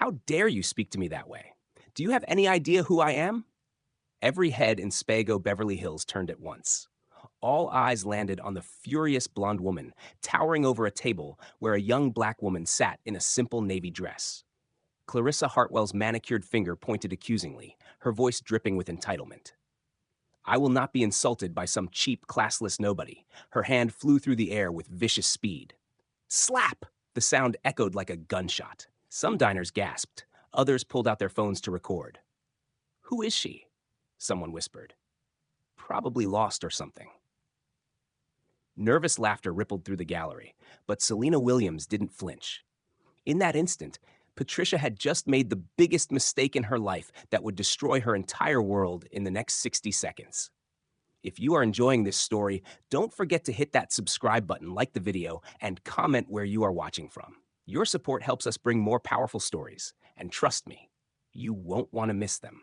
How dare you speak to me that way? Do you have any idea who I am? Every head in Spago, Beverly Hills turned at once. All eyes landed on the furious blonde woman towering over a table where a young black woman sat in a simple navy dress. Clarissa Hartwell's manicured finger pointed accusingly, her voice dripping with entitlement. I will not be insulted by some cheap, classless nobody. Her hand flew through the air with vicious speed. Slap! The sound echoed like a gunshot. Some diners gasped. Others pulled out their phones to record. Who is she? Someone whispered. Probably lost or something. Nervous laughter rippled through the gallery, but Selina Williams didn't flinch. In that instant, Patricia had just made the biggest mistake in her life that would destroy her entire world in the next 60 seconds. If you are enjoying this story, don't forget to hit that subscribe button, like the video, and comment where you are watching from. Your support helps us bring more powerful stories, and trust me, you won't want to miss them.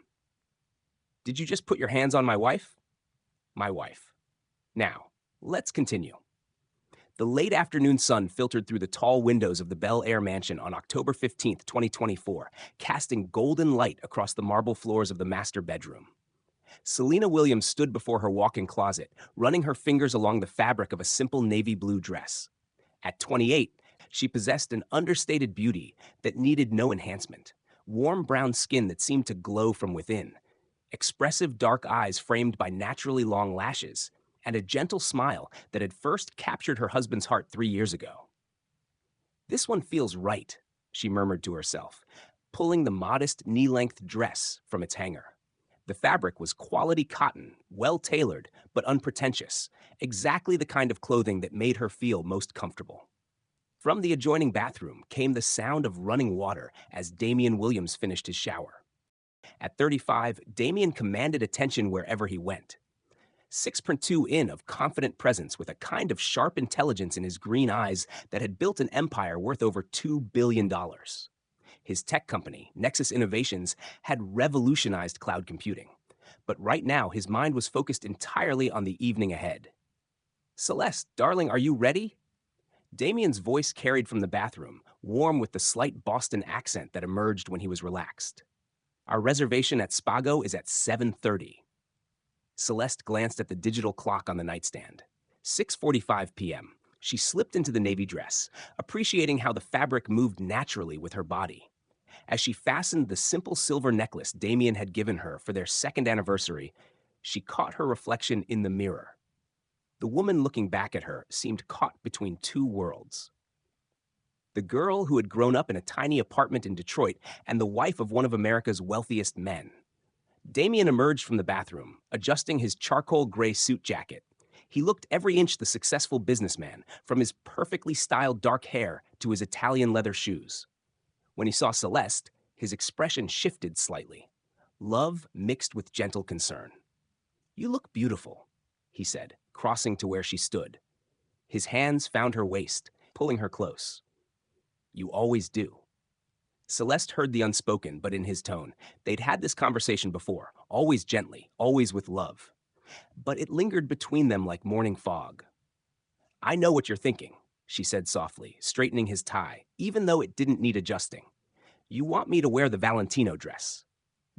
Did you just put your hands on my wife? My wife. Now, let's continue. The late afternoon sun filtered through the tall windows of the Bel Air mansion on October 15, 2024, casting golden light across the marble floors of the master bedroom. Selina Williams stood before her walk-in closet, running her fingers along the fabric of a simple navy blue dress. At 28, she possessed an understated beauty that needed no enhancement, warm brown skin that seemed to glow from within, expressive dark eyes framed by naturally long lashes, and a gentle smile that had first captured her husband's heart 3 years ago. This one feels right, she murmured to herself, pulling the modest knee-length dress from its hanger. The fabric was quality cotton, well-tailored, but unpretentious, exactly the kind of clothing that made her feel most comfortable. From the adjoining bathroom came the sound of running water as Damian Williams finished his shower. At 35, Damian commanded attention wherever he went. 6'2" in of confident presence with a kind of sharp intelligence in his green eyes that had built an empire worth over $2 billion. His tech company, Nexus Innovations, had revolutionized cloud computing. But right now, his mind was focused entirely on the evening ahead. Celeste, darling, are you ready? Damian's voice carried from the bathroom, warm with the slight Boston accent that emerged when he was relaxed. Our reservation at Spago is at 7:30. Celeste glanced at the digital clock on the nightstand. 6:45 p.m. She slipped into the navy dress, appreciating how the fabric moved naturally with her body. As she fastened the simple silver necklace Damian had given her for their second anniversary, she caught her reflection in the mirror. The woman looking back at her seemed caught between two worlds. The girl who had grown up in a tiny apartment in Detroit and the wife of one of America's wealthiest men. Damian emerged from the bathroom, adjusting his charcoal gray suit jacket. He looked every inch the successful businessman, from his perfectly styled dark hair to his Italian leather shoes. When he saw Celeste, his expression shifted slightly. Love mixed with gentle concern. You look beautiful, he said, crossing to where she stood. His hands found her waist, pulling her close. You always do. Celeste heard the unspoken, but in his tone. They'd had this conversation before, always gently, always with love. But it lingered between them like morning fog. I know what you're thinking, she said softly, straightening his tie, even though it didn't need adjusting. You want me to wear the Valentino dress.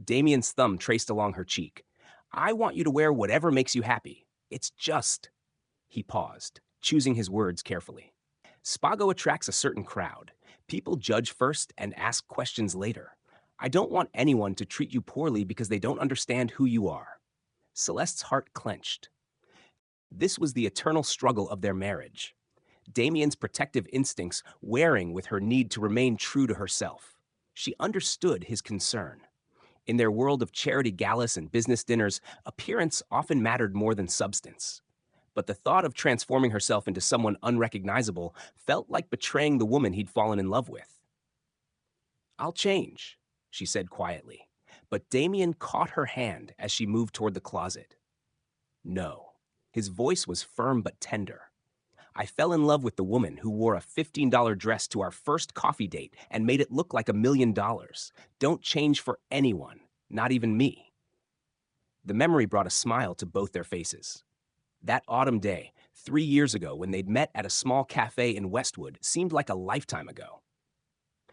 Damian's thumb traced along her cheek. I want you to wear whatever makes you happy. It's just... He paused, choosing his words carefully. Spago attracts a certain crowd. People judge first and ask questions later. I don't want anyone to treat you poorly because they don't understand who you are. Celeste's heart clenched. This was the eternal struggle of their marriage. Damian's protective instincts wearing with her need to remain true to herself. She understood his concern. In their world of charity galas and business dinners, appearance often mattered more than substance. But the thought of transforming herself into someone unrecognizable felt like betraying the woman he'd fallen in love with. I'll change, she said quietly, but Damian caught her hand as she moved toward the closet. No, his voice was firm but tender. I fell in love with the woman who wore a $15 dress to our first coffee date and made it look like $1 million. Don't change for anyone, not even me. The memory brought a smile to both their faces. That autumn day, 3 years ago when they'd met at a small cafe in Westwood, seemed like a lifetime ago.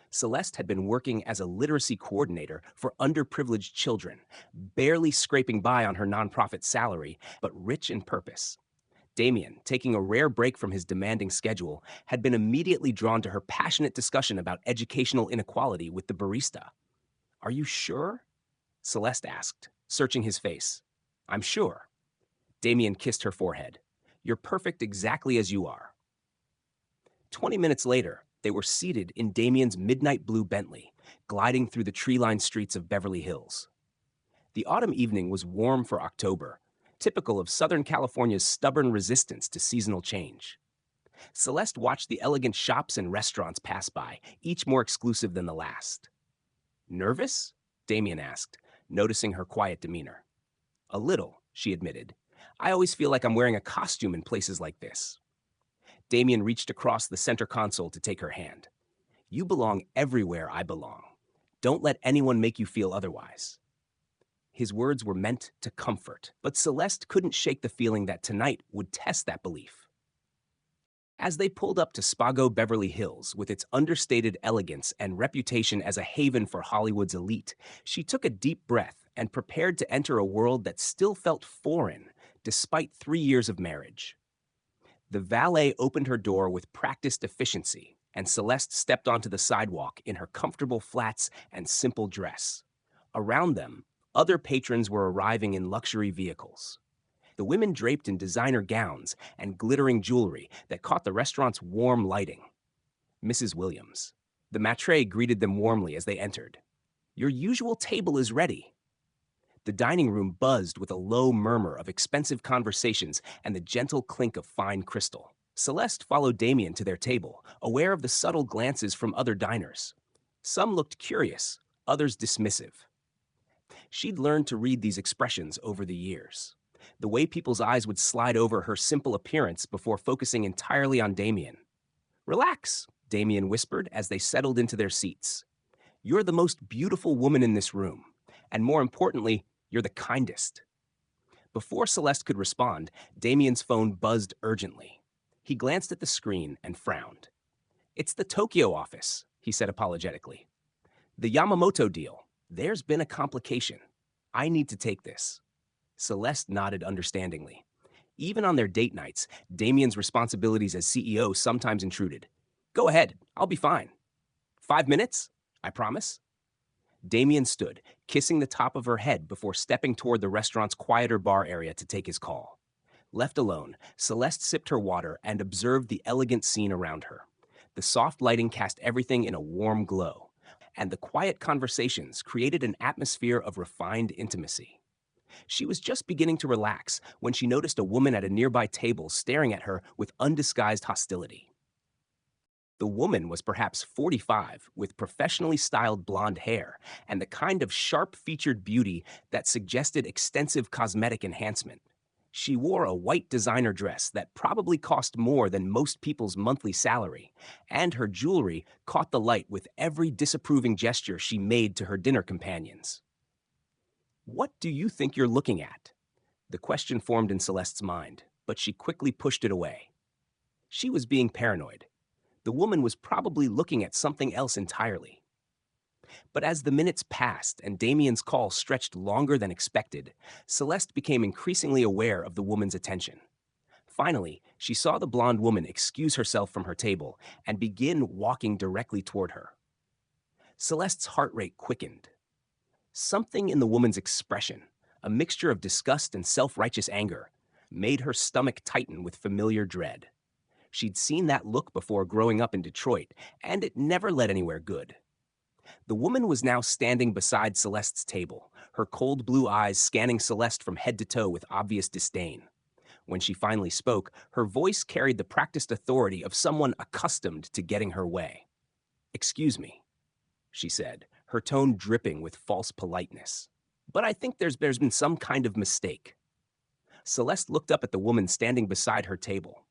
Celeste had been working as a literacy coordinator for underprivileged children, barely scraping by on her nonprofit salary, but rich in purpose. Damian, taking a rare break from his demanding schedule, had been immediately drawn to her passionate discussion about educational inequality with the barista. "Are you sure?" Celeste asked, searching his face. "I'm sure." Damian kissed her forehead. "You're perfect exactly as you are." 20 minutes later, they were seated in Damian's midnight blue Bentley, gliding through the tree-lined streets of Beverly Hills. The autumn evening was warm for October, typical of Southern California's stubborn resistance to seasonal change. Celeste watched the elegant shops and restaurants pass by, each more exclusive than the last. "Nervous?" Damian asked, noticing her quiet demeanor. "A little," she admitted. "I always feel like I'm wearing a costume in places like this." Damian reached across the center console to take her hand. "You belong everywhere I belong. Don't let anyone make you feel otherwise." His words were meant to comfort, but Celeste couldn't shake the feeling that tonight would test that belief. As they pulled up to Spago Beverly Hills, with its understated elegance and reputation as a haven for Hollywood's elite, she took a deep breath and prepared to enter a world that still felt foreign, despite 3 years of marriage. The valet opened her door with practiced efficiency, and Celeste stepped onto the sidewalk in her comfortable flats and simple dress. Around them, other patrons were arriving in luxury vehicles. The women draped in designer gowns and glittering jewelry that caught the restaurant's warm lighting. Mrs. Williams. The maître greeted them warmly as they entered. "Your usual table is ready." The dining room buzzed with a low murmur of expensive conversations and the gentle clink of fine crystal. Celeste followed Damian to their table, aware of the subtle glances from other diners. Some looked curious, others dismissive. She'd learned to read these expressions over the years. The way people's eyes would slide over her simple appearance before focusing entirely on Damian. "Relax," Damian whispered as they settled into their seats. "You're the most beautiful woman in this room, and more importantly, you're the kindest." Before Celeste could respond, Damian's phone buzzed urgently. He glanced at the screen and frowned. "It's the Tokyo office," he said apologetically. "The Yamamoto deal. There's been a complication. I need to take this." Celeste nodded understandingly. Even on their date nights, Damian's responsibilities as CEO sometimes intruded. "Go ahead, I'll be fine." "5 minutes? I promise." Damian stood, kissing the top of her head before stepping toward the restaurant's quieter bar area to take his call. Left alone, Celeste sipped her water and observed the elegant scene around her. The soft lighting cast everything in a warm glow, and the quiet conversations created an atmosphere of refined intimacy. She was just beginning to relax when she noticed a woman at a nearby table staring at her with undisguised hostility. The woman was perhaps 45, with professionally styled blonde hair and the kind of sharp-featured beauty that suggested extensive cosmetic enhancement. She wore a white designer dress that probably cost more than most people's monthly salary, and her jewelry caught the light with every disapproving gesture she made to her dinner companions. "What do you think you're looking at?" The question formed in Celeste's mind, but she quickly pushed it away. She was being paranoid. The woman was probably looking at something else entirely. But as the minutes passed and Damian's call stretched longer than expected, Celeste became increasingly aware of the woman's attention. Finally, she saw the blonde woman excuse herself from her table and begin walking directly toward her. Celeste's heart rate quickened. Something in the woman's expression, a mixture of disgust and self-righteous anger, made her stomach tighten with familiar dread. She'd seen that look before growing up in Detroit, and it never led anywhere good. The woman was now standing beside Celeste's table, her cold blue eyes scanning Celeste from head to toe with obvious disdain. When she finally spoke, her voice carried the practiced authority of someone accustomed to getting her way. "Excuse me," she said, her tone dripping with false politeness. "But I think there's been some kind of mistake." Celeste looked up at the woman standing beside her table,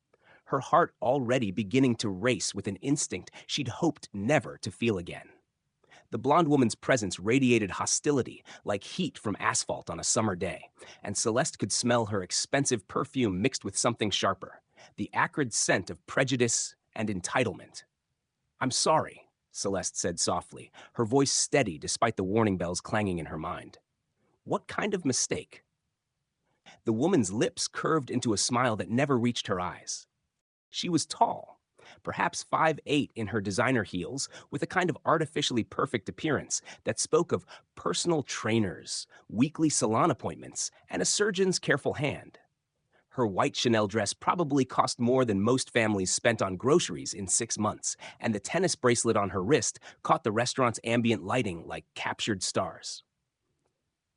her heart already beginning to race with an instinct she'd hoped never to feel again. The blonde woman's presence radiated hostility like heat from asphalt on a summer day, and Celeste could smell her expensive perfume mixed with something sharper, the acrid scent of prejudice and entitlement. "I'm sorry," Celeste said softly, her voice steady despite the warning bells clanging in her mind. What kind of mistake? The woman's lips curved into a smile that never reached her eyes. She was tall, perhaps 5'8" in her designer heels, with a kind of artificially perfect appearance that spoke of personal trainers, weekly salon appointments, and a surgeon's careful hand. Her white Chanel dress probably cost more than most families spent on groceries in 6 months, and the tennis bracelet on her wrist caught the restaurant's ambient lighting like captured stars.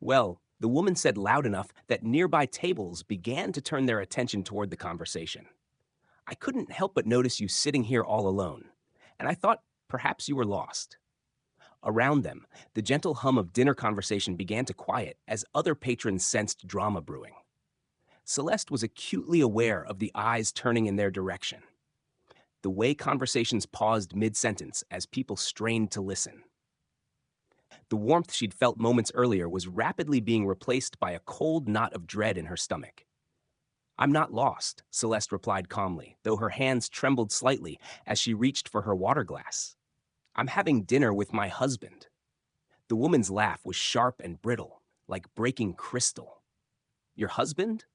Well, the woman said loud enough that nearby tables began to turn their attention toward the conversation. I couldn't help but notice you sitting here all alone, and I thought perhaps you were lost. Around them, the gentle hum of dinner conversation began to quiet as other patrons sensed drama brewing. Celeste was acutely aware of the eyes turning in their direction, the way conversations paused mid-sentence as people strained to listen. The warmth she'd felt moments earlier was rapidly being replaced by a cold knot of dread in her stomach. I'm not lost, Celeste replied calmly, though her hands trembled slightly as she reached for her water glass. I'm having dinner with my husband. The woman's laugh was sharp and brittle, like breaking crystal. Your husband?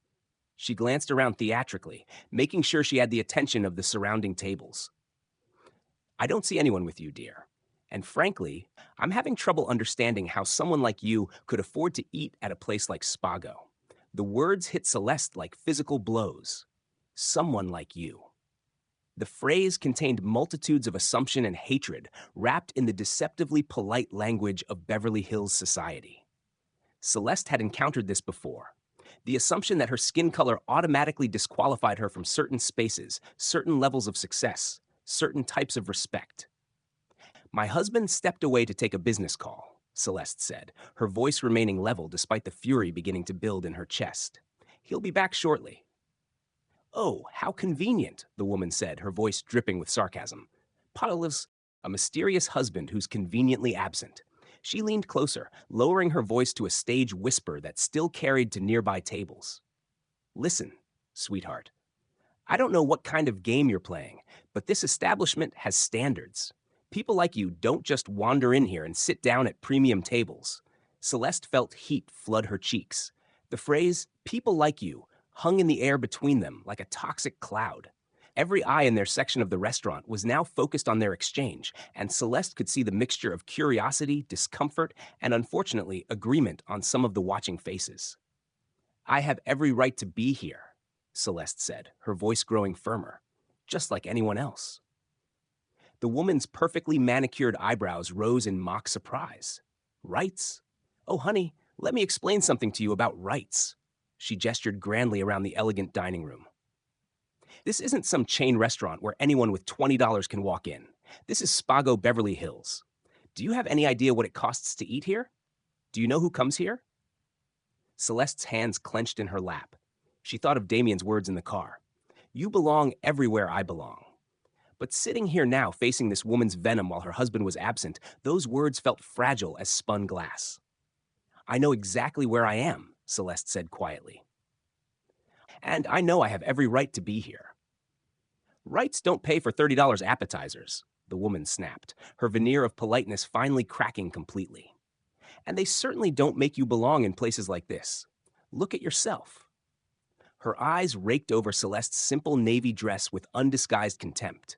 She glanced around theatrically, making sure she had the attention of the surrounding tables. I don't see anyone with you, dear. And frankly, I'm having trouble understanding how someone like you could afford to eat at a place like Spago. The words hit Celeste like physical blows. Someone like you. The phrase contained multitudes of assumption and hatred wrapped in the deceptively polite language of Beverly Hills society. Celeste had encountered this before. The assumption that her skin color automatically disqualified her from certain spaces, certain levels of success, certain types of respect. My husband stepped away to take a business call, Celeste said, her voice remaining level despite the fury beginning to build in her chest. He'll be back shortly. Oh, how convenient, the woman said, her voice dripping with sarcasm. Paula's a mysterious husband who's conveniently absent. She leaned closer, lowering her voice to a stage whisper that still carried to nearby tables. Listen, sweetheart. I don't know what kind of game you're playing, but this establishment has standards. People like you don't just wander in here and sit down at premium tables. Celeste felt heat flood her cheeks. The phrase, people like you, hung in the air between them like a toxic cloud. Every eye in their section of the restaurant was now focused on their exchange, and Celeste could see the mixture of curiosity, discomfort, and unfortunately, agreement on some of the watching faces. I have every right to be here, Celeste said, her voice growing firmer, just like anyone else. The woman's perfectly manicured eyebrows rose in mock surprise. Rights? Oh, honey, let me explain something to you about rights. She gestured grandly around the elegant dining room. This isn't some chain restaurant where anyone with $20 can walk in. This is Spago Beverly Hills. Do you have any idea what it costs to eat here? Do you know who comes here? Celeste's hands clenched in her lap. She thought of Damian's words in the car. You belong everywhere I belong. But sitting here now facing this woman's venom while her husband was absent, those words felt fragile as spun glass. I know exactly where I am, Celeste said quietly. And I know I have every right to be here. Rights don't pay for $30 appetizers, the woman snapped, her veneer of politeness finally cracking completely. And they certainly don't make you belong in places like this. Look at yourself. Her eyes raked over Celeste's simple navy dress with undisguised contempt.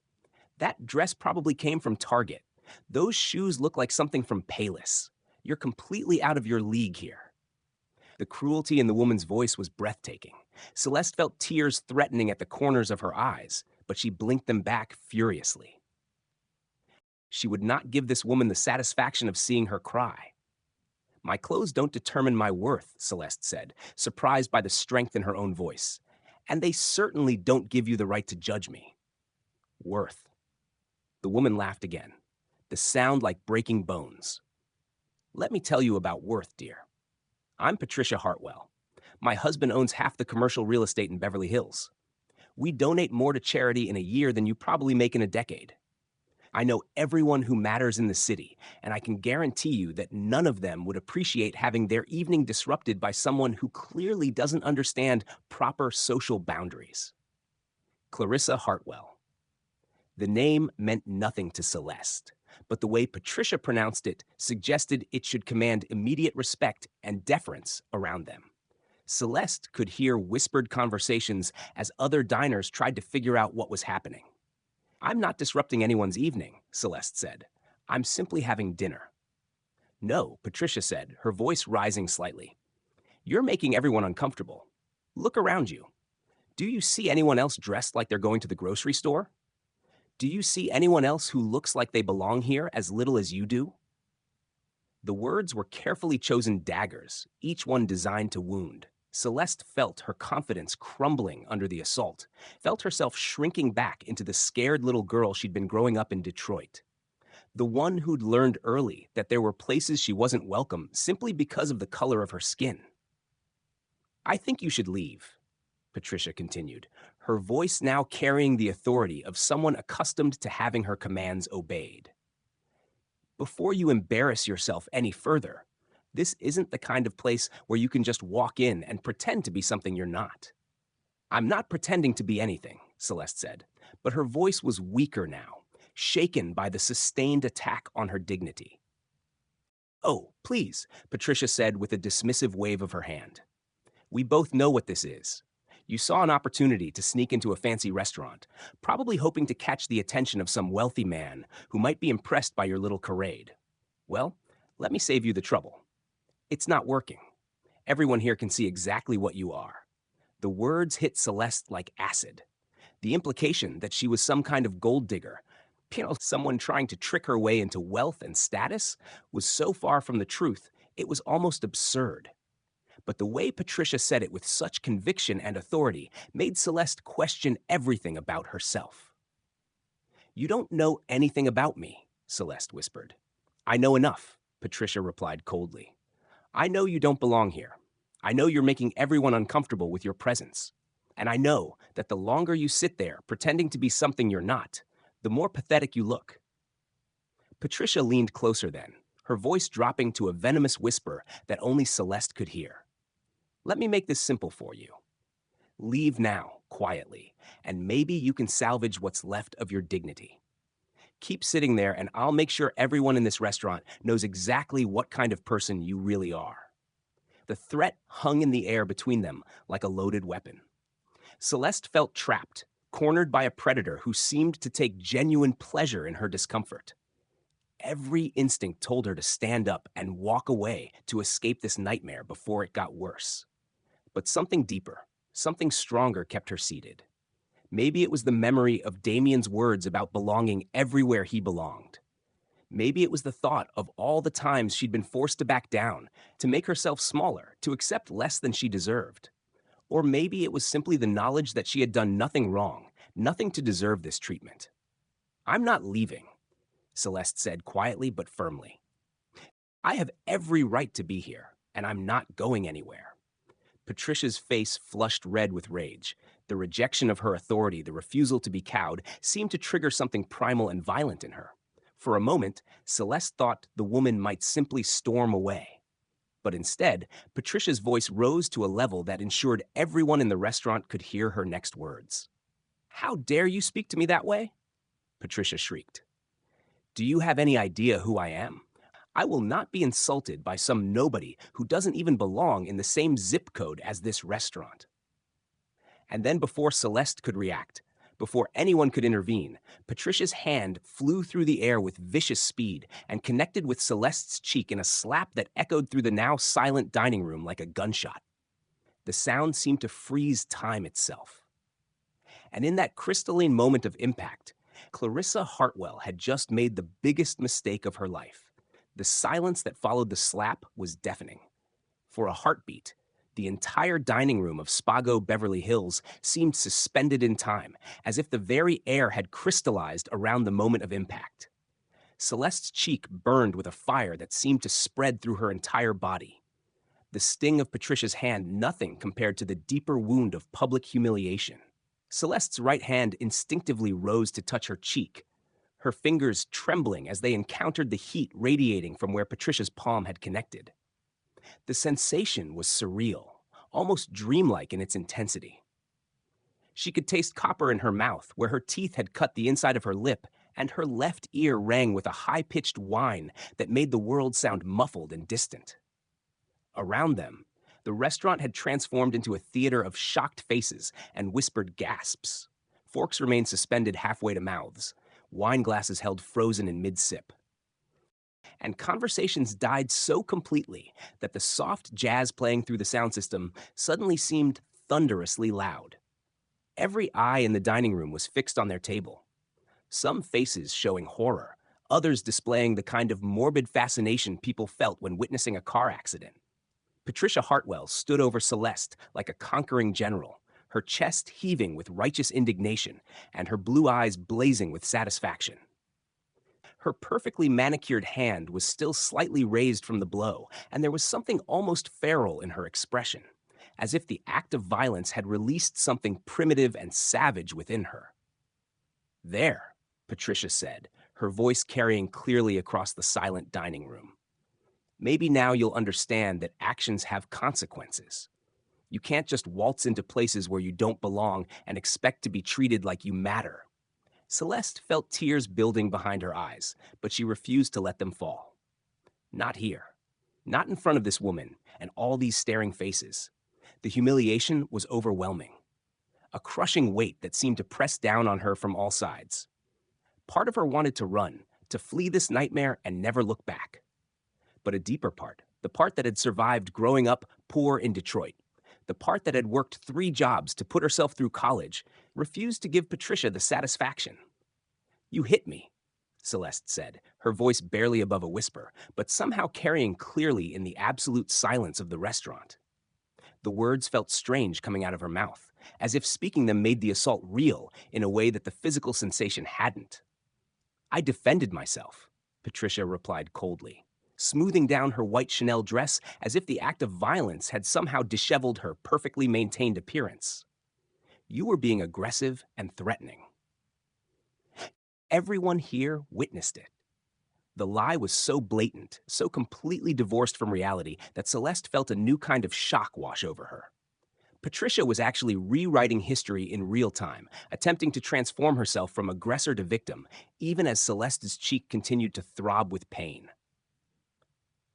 That dress probably came from Target. Those shoes look like something from Payless. You're completely out of your league here. The cruelty in the woman's voice was breathtaking. Celeste felt tears threatening at the corners of her eyes, but she blinked them back furiously. She would not give this woman the satisfaction of seeing her cry. My clothes don't determine my worth, Celeste said, surprised by the strength in her own voice. And they certainly don't give you the right to judge me. Worth. The woman laughed again, the sound like breaking bones. Let me tell you about worth, dear. I'm Patricia Hartwell. My husband owns half the commercial real estate in Beverly Hills. We donate more to charity in a year than you probably make in a decade. I know everyone who matters in the city, and I can guarantee you that none of them would appreciate having their evening disrupted by someone who clearly doesn't understand proper social boundaries. Clarissa Hartwell. The name meant nothing to Celeste, but the way Patricia pronounced it suggested it should command immediate respect and deference around them. Celeste could hear whispered conversations as other diners tried to figure out what was happening. "I'm not disrupting anyone's evening," Celeste said. "I'm simply having dinner." "No," Patricia said, her voice rising slightly. "You're making everyone uncomfortable. Look around you. Do you see anyone else dressed like they're going to the grocery store? Do you see anyone else who looks like they belong here as little as you do?" The words were carefully chosen daggers, each one designed to wound. Celeste felt her confidence crumbling under the assault, felt herself shrinking back into the scared little girl she'd been growing up in Detroit. The one who'd learned early that there were places she wasn't welcome simply because of the color of her skin. "I think you should leave," Patricia continued, her voice now carrying the authority of someone accustomed to having her commands obeyed. "Before you embarrass yourself any further, this isn't the kind of place where you can just walk in and pretend to be something you're not." "I'm not pretending to be anything," Celeste said, but her voice was weaker now, shaken by the sustained attack on her dignity. "Oh, please," Patricia said with a dismissive wave of her hand. "We both know what this is. You saw an opportunity to sneak into a fancy restaurant, probably hoping to catch the attention of some wealthy man who might be impressed by your little charade. Well, let me save you the trouble. It's not working. Everyone here can see exactly what you are." The words hit Celeste like acid. The implication that she was some kind of gold digger, someone trying to trick her way into wealth and status, was so far from the truth, it was almost absurd. But the way Patricia said it with such conviction and authority made Celeste question everything about herself. "You don't know anything about me," Celeste whispered. "I know enough," Patricia replied coldly. "I know you don't belong here. I know you're making everyone uncomfortable with your presence. And I know that the longer you sit there pretending to be something you're not, the more pathetic you look." Patricia leaned closer then, her voice dropping to a venomous whisper that only Celeste could hear. "Let me make this simple for you. Leave now, quietly, and maybe you can salvage what's left of your dignity. Keep sitting there and I'll make sure everyone in this restaurant knows exactly what kind of person you really are." The threat hung in the air between them like a loaded weapon. Celeste felt trapped, cornered by a predator who seemed to take genuine pleasure in her discomfort. Every instinct told her to stand up and walk away to escape this nightmare before it got worse. But something deeper, something stronger kept her seated. Maybe it was the memory of Damian's words about belonging everywhere he belonged. Maybe it was the thought of all the times she'd been forced to back down, to make herself smaller, to accept less than she deserved. Or maybe it was simply the knowledge that she had done nothing wrong, nothing to deserve this treatment. "I'm not leaving," Celeste said quietly but firmly. "I have every right to be here, and I'm not going anywhere." Patricia's face flushed red with rage. The rejection of her authority, the refusal to be cowed, seemed to trigger something primal and violent in her. For a moment, Celeste thought the woman might simply storm away. But instead, Patricia's voice rose to a level that ensured everyone in the restaurant could hear her next words. "How dare you speak to me that way?" Patricia shrieked. "Do you have any idea who I am? I will not be insulted by some nobody who doesn't even belong in the same zip code as this restaurant." And then before Celeste could react, before anyone could intervene, Patricia's hand flew through the air with vicious speed and connected with Celeste's cheek in a slap that echoed through the now silent dining room like a gunshot. The sound seemed to freeze time itself. And in that crystalline moment of impact, Clarissa Hartwell had just made the biggest mistake of her life. The silence that followed the slap was deafening. For a heartbeat, the entire dining room of Spago Beverly Hills seemed suspended in time, as if the very air had crystallized around the moment of impact. Celeste's cheek burned with a fire that seemed to spread through her entire body. The sting of Patricia's hand nothing compared to the deeper wound of public humiliation. Celeste's right hand instinctively rose to touch her cheek, her fingers trembling as they encountered the heat radiating from where Patricia's palm had connected. The sensation was surreal, almost dreamlike in its intensity. She could taste copper in her mouth where her teeth had cut the inside of her lip and her left ear rang with a high-pitched whine that made the world sound muffled and distant. Around them, the restaurant had transformed into a theater of shocked faces and whispered gasps. Forks remained suspended halfway to mouths, wine glasses held frozen in mid-sip. And conversations died so completely that the soft jazz playing through the sound system suddenly seemed thunderously loud. Every eye in the dining room was fixed on their table, some faces showing horror, others displaying the kind of morbid fascination people felt when witnessing a car accident. Patricia Hartwell stood over Celeste like a conquering general, her chest heaving with righteous indignation and her blue eyes blazing with satisfaction. Her perfectly manicured hand was still slightly raised from the blow, and there was something almost feral in her expression, as if the act of violence had released something primitive and savage within her. "There," Patricia said, her voice carrying clearly across the silent dining room. "Maybe now you'll understand that actions have consequences. You can't just waltz into places where you don't belong and expect to be treated like you matter." Celeste felt tears building behind her eyes, but she refused to let them fall. Not here. Not in front of this woman and all these staring faces. The humiliation was overwhelming. A crushing weight that seemed to press down on her from all sides. Part of her wanted to run, to flee this nightmare and never look back. But a deeper part, the part that had survived growing up poor in Detroit, the part that had worked 3 jobs to put herself through college, refused to give Patricia the satisfaction. "You hit me," Celeste said, her voice barely above a whisper, but somehow carrying clearly in the absolute silence of the restaurant. The words felt strange coming out of her mouth, as if speaking them made the assault real in a way that the physical sensation hadn't. "I defended myself," Patricia replied coldly, smoothing down her white Chanel dress as if the act of violence had somehow disheveled her perfectly maintained appearance. "You were being aggressive and threatening." Everyone here witnessed it. The lie was so blatant, so completely divorced from reality, that Celeste felt a new kind of shock wash over her. Patricia was actually rewriting history in real time, attempting to transform herself from aggressor to victim, even as Celeste's cheek continued to throb with pain.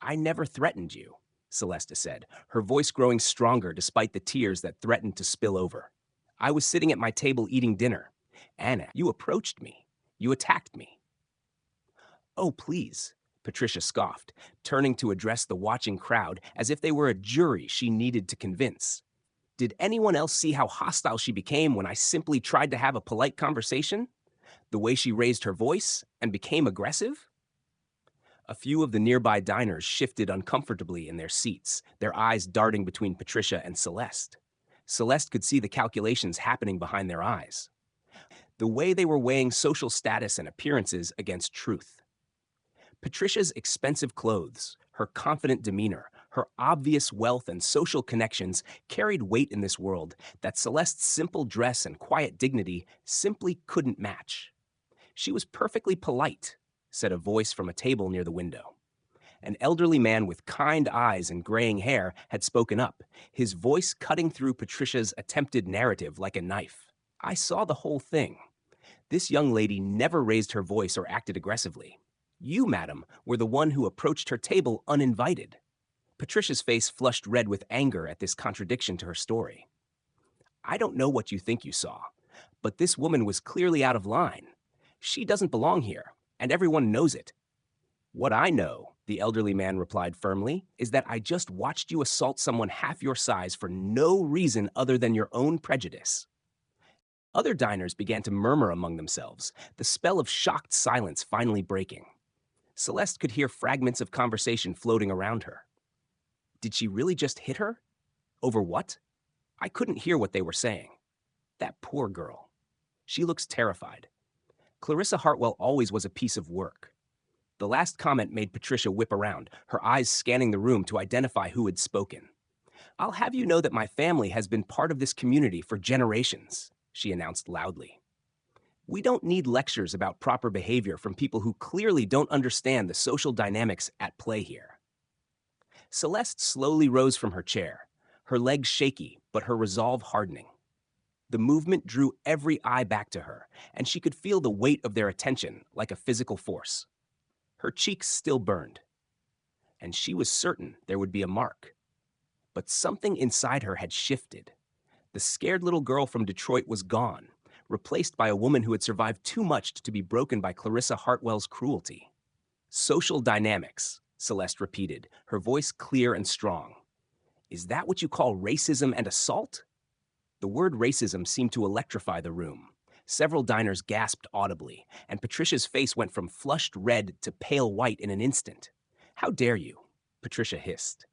"I never threatened you," Celeste said, her voice growing stronger despite the tears that threatened to spill over. "I was sitting at my table eating dinner. Anna, you approached me. You attacked me." "Oh, please," Patricia scoffed, turning to address the watching crowd as if they were a jury she needed to convince. "Did anyone else see how hostile she became when I simply tried to have a polite conversation? The way she raised her voice and became aggressive?" A few of the nearby diners shifted uncomfortably in their seats, their eyes darting between Patricia and Celeste. Celeste could see the calculations happening behind their eyes. The way they were weighing social status and appearances against truth. Patricia's expensive clothes, her confident demeanor, her obvious wealth and social connections carried weight in this world that Celeste's simple dress and quiet dignity simply couldn't match. "She was perfectly polite," said a voice from a table near the window. An elderly man with kind eyes and graying hair had spoken up, his voice cutting through Patricia's attempted narrative like a knife. "I saw the whole thing. This young lady never raised her voice or acted aggressively. You, madam, were the one who approached her table uninvited." Patricia's face flushed red with anger at this contradiction to her story. "I don't know what you think you saw, but this woman was clearly out of line. She doesn't belong here, and everyone knows it." "What I know," the elderly man replied firmly, "is that I just watched you assault someone half your size for no reason other than your own prejudice." Other diners began to murmur among themselves, the spell of shocked silence finally breaking. Celeste could hear fragments of conversation floating around her. Did she really just hit her? Over what? I couldn't hear what they were saying. That poor girl. She looks terrified. Clarissa Hartwell always was a piece of work. The last comment made Patricia whip around, her eyes scanning the room to identify who had spoken. "I'll have you know that my family has been part of this community for generations," she announced loudly. "We don't need lectures about proper behavior from people who clearly don't understand the social dynamics at play here." Celeste slowly rose from her chair, her legs shaky, but her resolve hardening. The movement drew every eye back to her, and she could feel the weight of their attention like a physical force. Her cheeks still burned, and she was certain there would be a mark. But something inside her had shifted. The scared little girl from Detroit was gone, replaced by a woman who had survived too much to be broken by Clarissa Hartwell's cruelty. Social dynamics, Celeste repeated, her voice clear and strong. Is that what you call racism and assault? The word racism seemed to electrify the room. Several diners gasped audibly, and Patricia's face went from flushed red to pale white in an instant. How dare you? Patricia hissed.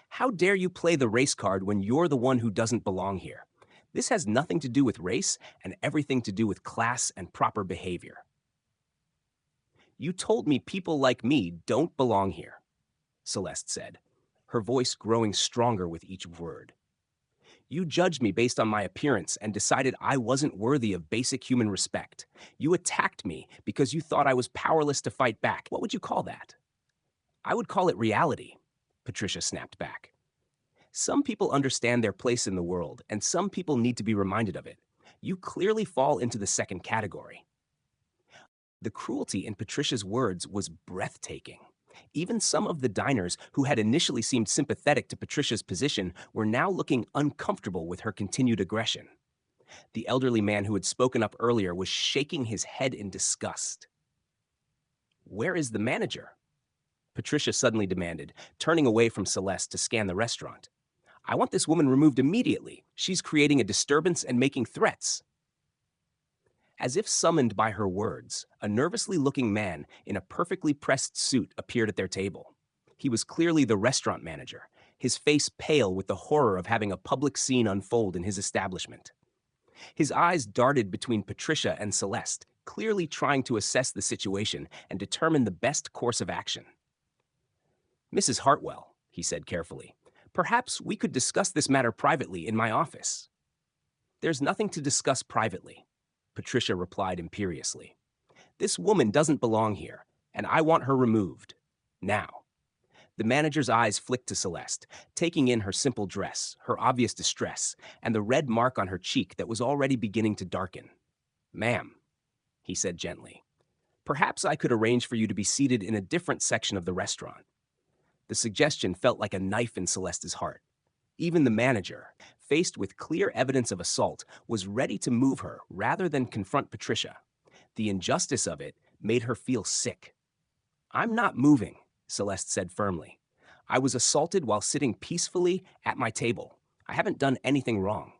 How dare you play the race card when you're the one who doesn't belong here? This has nothing to do with race and everything to do with class and proper behavior. You told me people like me don't belong here, Celeste said, her voice growing stronger with each word. You judged me based on my appearance and decided I wasn't worthy of basic human respect. You attacked me because you thought I was powerless to fight back. What would you call that? I would call it reality, Patricia snapped back. Some people understand their place in the world, and some people need to be reminded of it. You clearly fall into the second category. The cruelty in Patricia's words was breathtaking. Even some of the diners who had initially seemed sympathetic to Patricia's position were now looking uncomfortable with her continued aggression. The elderly man who had spoken up earlier was shaking his head in disgust. Where is the manager? Patricia suddenly demanded, turning away from Celeste to scan the restaurant. I want this woman removed immediately. She's creating a disturbance and making threats. As if summoned by her words, a nervously looking man in a perfectly pressed suit appeared at their table. He was clearly the restaurant manager, his face pale with the horror of having a public scene unfold in his establishment. His eyes darted between Patricia and Celeste, clearly trying to assess the situation and determine the best course of action. Mrs. Hartwell, he said carefully, perhaps we could discuss this matter privately in my office. There's nothing to discuss privately, Patricia replied imperiously. This woman doesn't belong here, and I want her removed. Now. The manager's eyes flicked to Celeste, taking in her simple dress, her obvious distress, and the red mark on her cheek that was already beginning to darken. Ma'am, he said gently, perhaps I could arrange for you to be seated in a different section of the restaurant. The suggestion felt like a knife in Celeste's heart. Even the manager, faced with clear evidence of assault, was ready to move her rather than confront Patricia. The injustice of it made her feel sick. I'm not moving, Celeste said firmly. I was assaulted while sitting peacefully at my table. I haven't done anything wrong.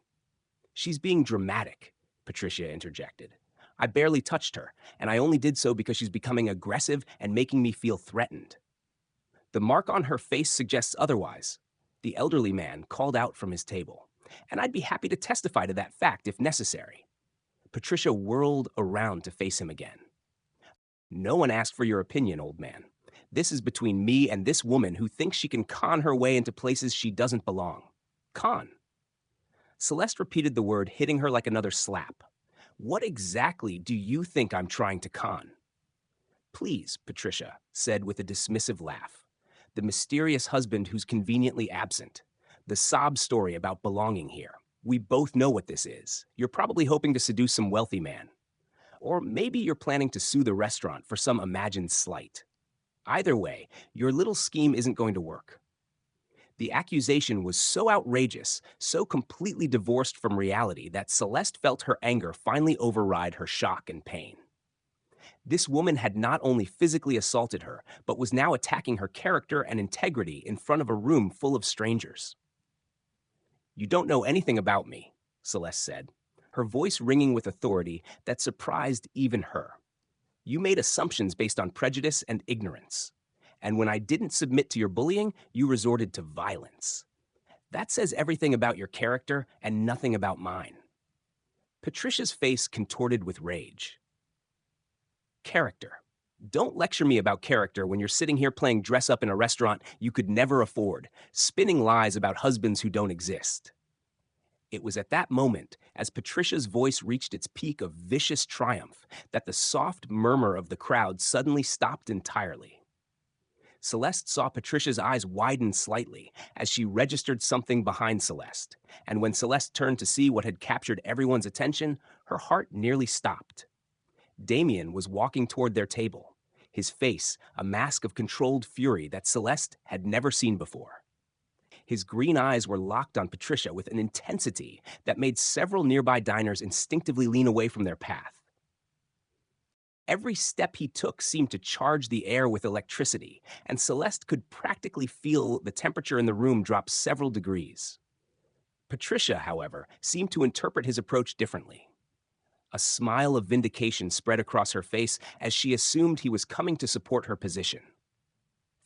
She's being dramatic, Patricia interjected. I barely touched her, and I only did so because she's becoming aggressive and making me feel threatened. The mark on her face suggests otherwise. The elderly man called out from his table, and I'd be happy to testify to that fact if necessary. Patricia whirled around to face him again. No one asked for your opinion, old man. This is between me and this woman who thinks she can con her way into places she doesn't belong. Con. Celeste repeated the word, hitting her like another slap. What exactly do you think I'm trying to con? Please, Patricia said with a dismissive laugh. The mysterious husband who's conveniently absent. The sob story about belonging here. We both know what this is. You're probably hoping to seduce some wealthy man. Or maybe you're planning to sue the restaurant for some imagined slight. Either way, your little scheme isn't going to work. The accusation was so outrageous, so completely divorced from reality that Celeste felt her anger finally override her shock and pain. This woman had not only physically assaulted her, but was now attacking her character and integrity in front of a room full of strangers. You don't know anything about me, Celeste said, her voice ringing with authority that surprised even her. You made assumptions based on prejudice and ignorance. And when I didn't submit to your bullying, you resorted to violence. That says everything about your character and nothing about mine. Patricia's face contorted with rage. Character. Don't lecture me about character when you're sitting here playing dress-up in a restaurant you could never afford, spinning lies about husbands who don't exist. It was at that moment, as Patricia's voice reached its peak of vicious triumph, that the soft murmur of the crowd suddenly stopped entirely. Celeste saw Patricia's eyes widen slightly as she registered something behind Celeste, and when Celeste turned to see what had captured everyone's attention, her heart nearly stopped. Damian was walking toward their table, his face a mask of controlled fury that Celeste had never seen before. His green eyes were locked on Patricia with an intensity that made several nearby diners instinctively lean away from their path. Every step he took seemed to charge the air with electricity, and Celeste could practically feel the temperature in the room drop several degrees. Patricia, however, seemed to interpret his approach differently. A smile of vindication spread across her face as she assumed he was coming to support her position.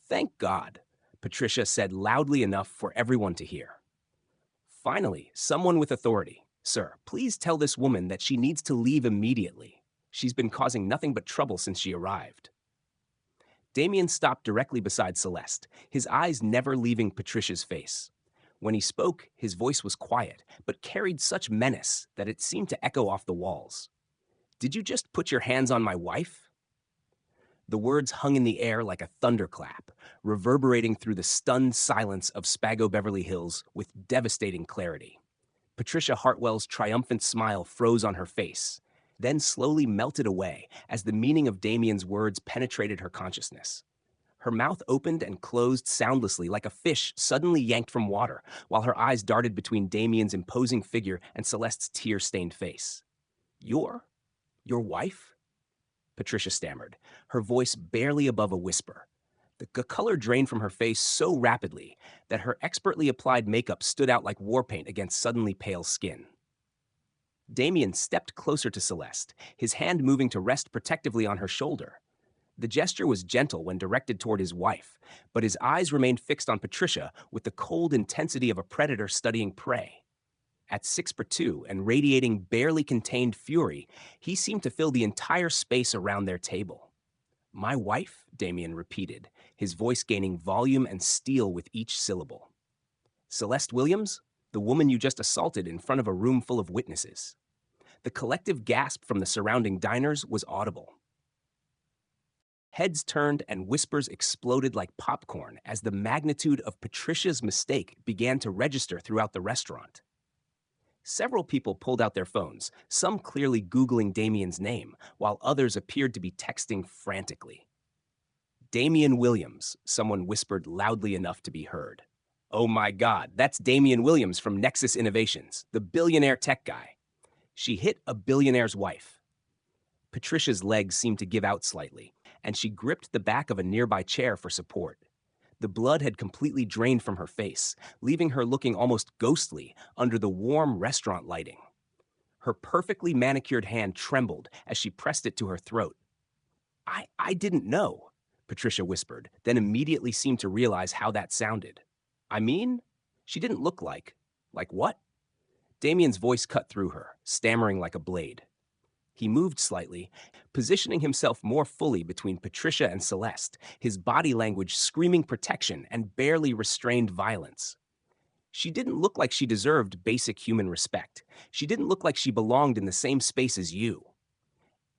"Thank God," Patricia said loudly enough for everyone to hear. "Finally, someone with authority. Sir, please tell this woman that she needs to leave immediately. She's been causing nothing but trouble since she arrived." Damian stopped directly beside Celeste, his eyes never leaving Patricia's face. When he spoke, his voice was quiet, but carried such menace that it seemed to echo off the walls. "Did you just put your hands on my wife?" The words hung in the air like a thunderclap, reverberating through the stunned silence of Spago Beverly Hills with devastating clarity. Patricia Hartwell's triumphant smile froze on her face, then slowly melted away as the meaning of Damian's words penetrated her consciousness. Her mouth opened and closed soundlessly like a fish suddenly yanked from water, while her eyes darted between Damian's imposing figure and Celeste's tear-stained face. Your wife?" Patricia stammered, her voice barely above a whisper. The color drained from her face so rapidly that her expertly applied makeup stood out like war paint against suddenly pale skin. Damian stepped closer to Celeste, his hand moving to rest protectively on her shoulder. The gesture was gentle when directed toward his wife, but his eyes remained fixed on Patricia with the cold intensity of a predator studying prey. At 6'2" and radiating barely contained fury, he seemed to fill the entire space around their table. "My wife?" Damian repeated, his voice gaining volume and steel with each syllable. "Celeste Williams, the woman you just assaulted in front of a room full of witnesses." The collective gasp from the surrounding diners was audible. Heads turned and whispers exploded like popcorn as the magnitude of Patricia's mistake began to register throughout the restaurant. Several people pulled out their phones, some clearly Googling Damian's name, while others appeared to be texting frantically. "Damian Williams," someone whispered loudly enough to be heard. "Oh my God, that's Damian Williams from Nexus Innovations, the billionaire tech guy. She hit a billionaire's wife." Patricia's legs seemed to give out slightly, and she gripped the back of a nearby chair for support. The blood had completely drained from her face, leaving her looking almost ghostly under the warm restaurant lighting. Her perfectly manicured hand trembled as she pressed it to her throat. I didn't know," Patricia whispered, then immediately seemed to realize how that sounded. "I mean, she didn't look like what?" Damian's voice cut through her, stammering like a blade. He moved slightly, positioning himself more fully between Patricia and Celeste, his body language screaming protection and barely restrained violence. "She didn't look like she deserved basic human respect. She didn't look like she belonged in the same space as you."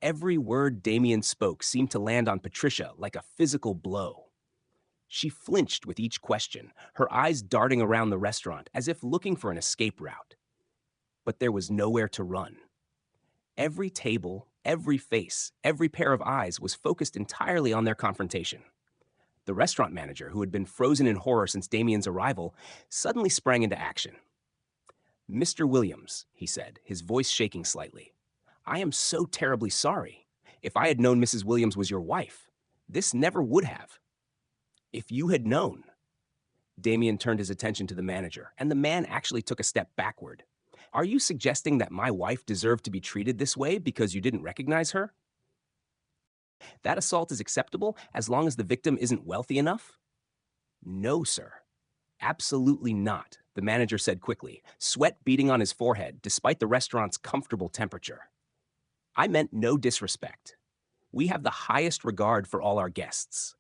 Every word Damian spoke seemed to land on Patricia like a physical blow. She flinched with each question, her eyes darting around the restaurant as if looking for an escape route. But there was nowhere to run. Every table, every face, every pair of eyes was focused entirely on their confrontation. The restaurant manager, who had been frozen in horror since Damian's arrival, suddenly sprang into action. "Mr. Williams," he said, his voice shaking slightly, "I am so terribly sorry. If I had known Mrs. Williams was your wife, this never would have." "If you had known." Damian turned his attention to the manager, and the man actually took a step backward. "Are you suggesting that my wife deserved to be treated this way because you didn't recognize her? That assault is acceptable as long as the victim isn't wealthy enough?" "No, sir. Absolutely not," the manager said quickly, sweat beading on his forehead despite the restaurant's comfortable temperature. "I meant no disrespect. We have the highest regard for all our guests."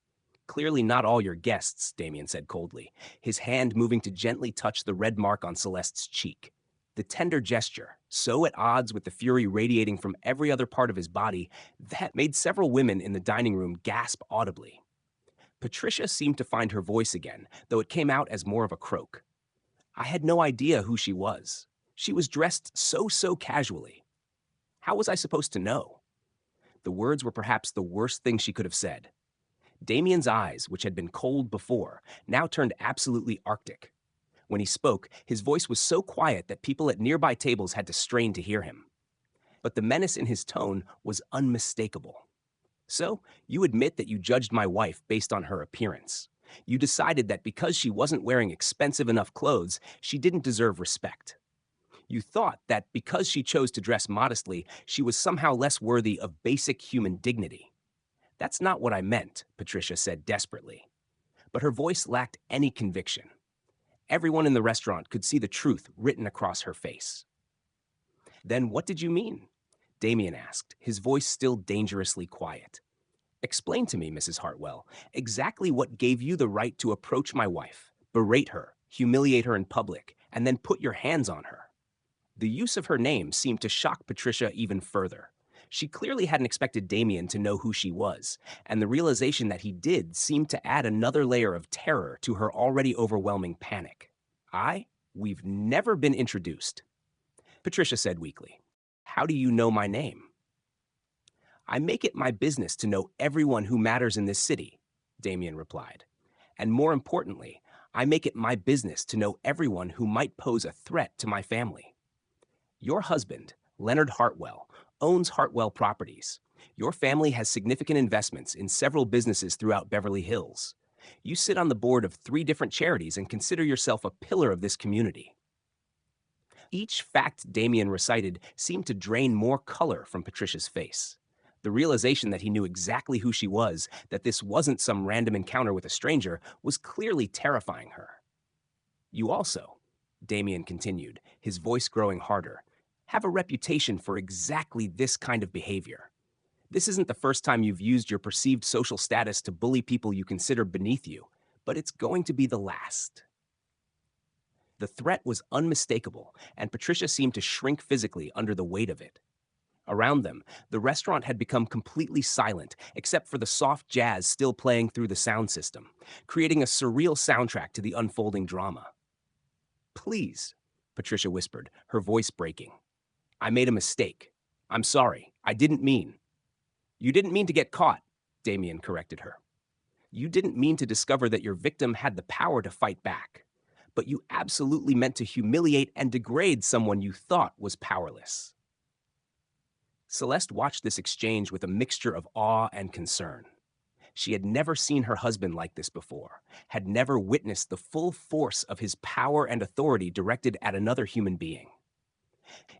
"Clearly not all your guests," Damian said coldly, his hand moving to gently touch the red mark on Celeste's cheek. The tender gesture, so at odds with the fury radiating from every other part of his body, that made several women in the dining room gasp audibly. Patricia seemed to find her voice again, though it came out as more of a croak. I had no idea who she was. She was dressed so casually. How was I supposed to know? The words were perhaps the worst thing she could have said. Damian's eyes, which had been cold before, now turned absolutely arctic. When he spoke, his voice was so quiet that people at nearby tables had to strain to hear him. But the menace in his tone was unmistakable. So, you admit that you judged my wife based on her appearance. You decided that because she wasn't wearing expensive enough clothes, she didn't deserve respect. You thought that because she chose to dress modestly, she was somehow less worthy of basic human dignity. That's not what I meant, Patricia said desperately. But her voice lacked any conviction. Everyone in the restaurant could see the truth written across her face. Then what did you mean? Damian asked, his voice still dangerously quiet. Explain to me, Mrs. Hartwell, exactly what gave you the right to approach my wife, berate her, humiliate her in public, and then put your hands on her. The use of her name seemed to shock Patricia even further. She clearly hadn't expected Damian to know who she was, and the realization that he did seemed to add another layer of terror to her already overwhelming panic. We've never been introduced. Patricia said weakly, How do you know my name? I make it my business to know everyone who matters in this city, Damian replied. And more importantly, I make it my business to know everyone who might pose a threat to my family. Your husband, Leonard Hartwell, owns Hartwell Properties. Your family has significant investments in several businesses throughout Beverly Hills. You sit on the board of 3 different charities and consider yourself a pillar of this community. Each fact Damian recited seemed to drain more color from Patricia's face. The realization that he knew exactly who she was, that this wasn't some random encounter with a stranger, was clearly terrifying her. You also, Damian continued, his voice growing harder, have a reputation for exactly this kind of behavior. This isn't the first time you've used your perceived social status to bully people you consider beneath you, but it's going to be the last. The threat was unmistakable, and Patricia seemed to shrink physically under the weight of it. Around them, the restaurant had become completely silent, except for the soft jazz still playing through the sound system, creating a surreal soundtrack to the unfolding drama. Please, Patricia whispered, her voice breaking. I made a mistake. I'm sorry. I didn't mean. You didn't mean to get caught, Damian corrected her. You didn't mean to discover that your victim had the power to fight back, but you absolutely meant to humiliate and degrade someone you thought was powerless. Celeste watched this exchange with a mixture of awe and concern. She had never seen her husband like this before, had never witnessed the full force of his power and authority directed at another human being.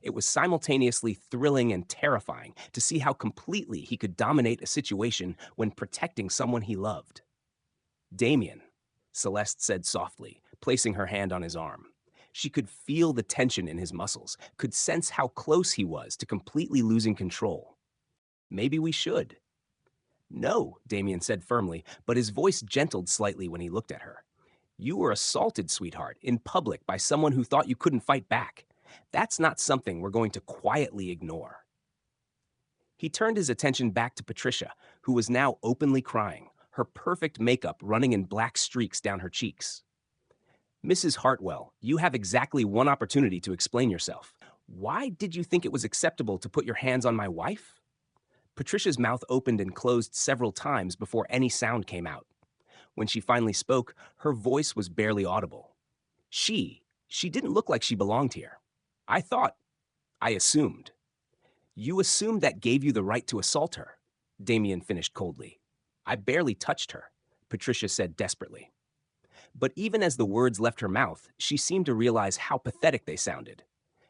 It was simultaneously thrilling and terrifying to see how completely he could dominate a situation when protecting someone he loved. Damian, Celeste said softly, placing her hand on his arm. She could feel the tension in his muscles, could sense how close he was to completely losing control. Maybe we should. No, Damian said firmly, but his voice gentled slightly when he looked at her. You were assaulted, sweetheart, in public by someone who thought you couldn't fight back. That's not something we're going to quietly ignore. He turned his attention back to Patricia, who was now openly crying, her perfect makeup running in black streaks down her cheeks. Mrs. Hartwell, you have exactly one opportunity to explain yourself. Why did you think it was acceptable to put your hands on my wife? Patricia's mouth opened and closed several times before any sound came out. When she finally spoke, her voice was barely audible. She didn't look like she belonged here. I assumed. You assumed that gave you the right to assault her, Damian finished coldly. I barely touched her, Patricia said desperately. But even as the words left her mouth, she seemed to realize how pathetic they sounded.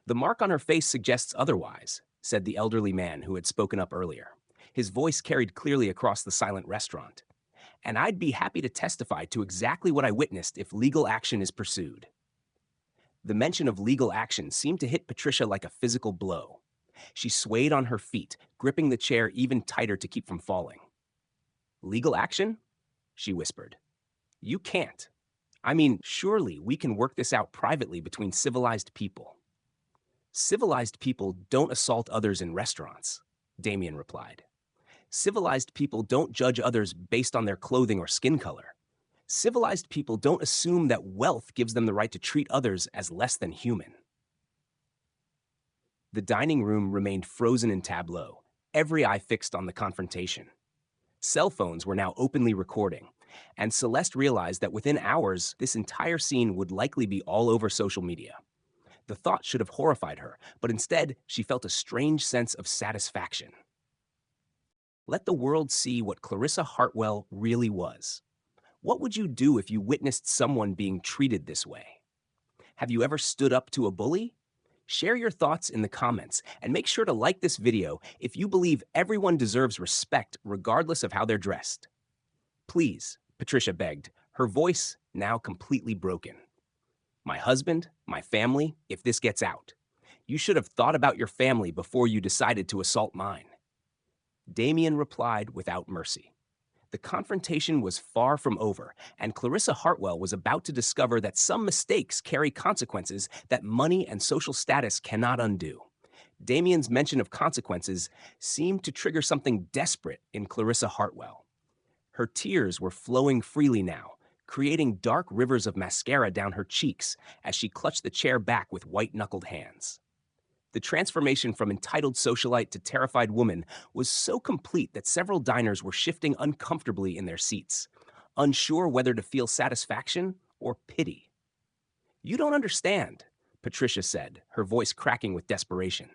The mark on her face suggests otherwise, said the elderly man who had spoken up earlier. His voice carried clearly across the silent restaurant. And I'd be happy to testify to exactly what I witnessed if legal action is pursued. The mention of legal action seemed to hit Patricia like a physical blow. She swayed on her feet, gripping the chair even tighter to keep from falling. Legal action? She whispered. You can't. I mean, surely we can work this out privately between civilized people. Civilized people don't assault others in restaurants, Damian replied. Civilized people don't judge others based on their clothing or skin color. Civilized people don't assume that wealth gives them the right to treat others as less than human. The dining room remained frozen in tableau, every eye fixed on the confrontation. Cell phones were now openly recording, and Celeste realized that within hours, this entire scene would likely be all over social media. The thought should have horrified her, but instead, she felt a strange sense of satisfaction. Let the world see what Clarissa Hartwell really was. What would you do if you witnessed someone being treated this way? Have you ever stood up to a bully? Share your thoughts in the comments, and make sure to like this video if you believe everyone deserves respect regardless of how they're dressed. Please, Patricia begged, her voice now completely broken. My husband, my family, if this gets out. You should have thought about your family before you decided to assault mine. Damian replied without mercy. The confrontation was far from over, and Clarissa Hartwell was about to discover that some mistakes carry consequences that money and social status cannot undo. Damian's mention of consequences seemed to trigger something desperate in Clarissa Hartwell. Her tears were flowing freely now, creating dark rivers of mascara down her cheeks as she clutched the chair back with white-knuckled hands. The transformation from entitled socialite to terrified woman was so complete that several diners were shifting uncomfortably in their seats, unsure whether to feel satisfaction or pity. You don't understand, Patricia said, her voice cracking with desperation.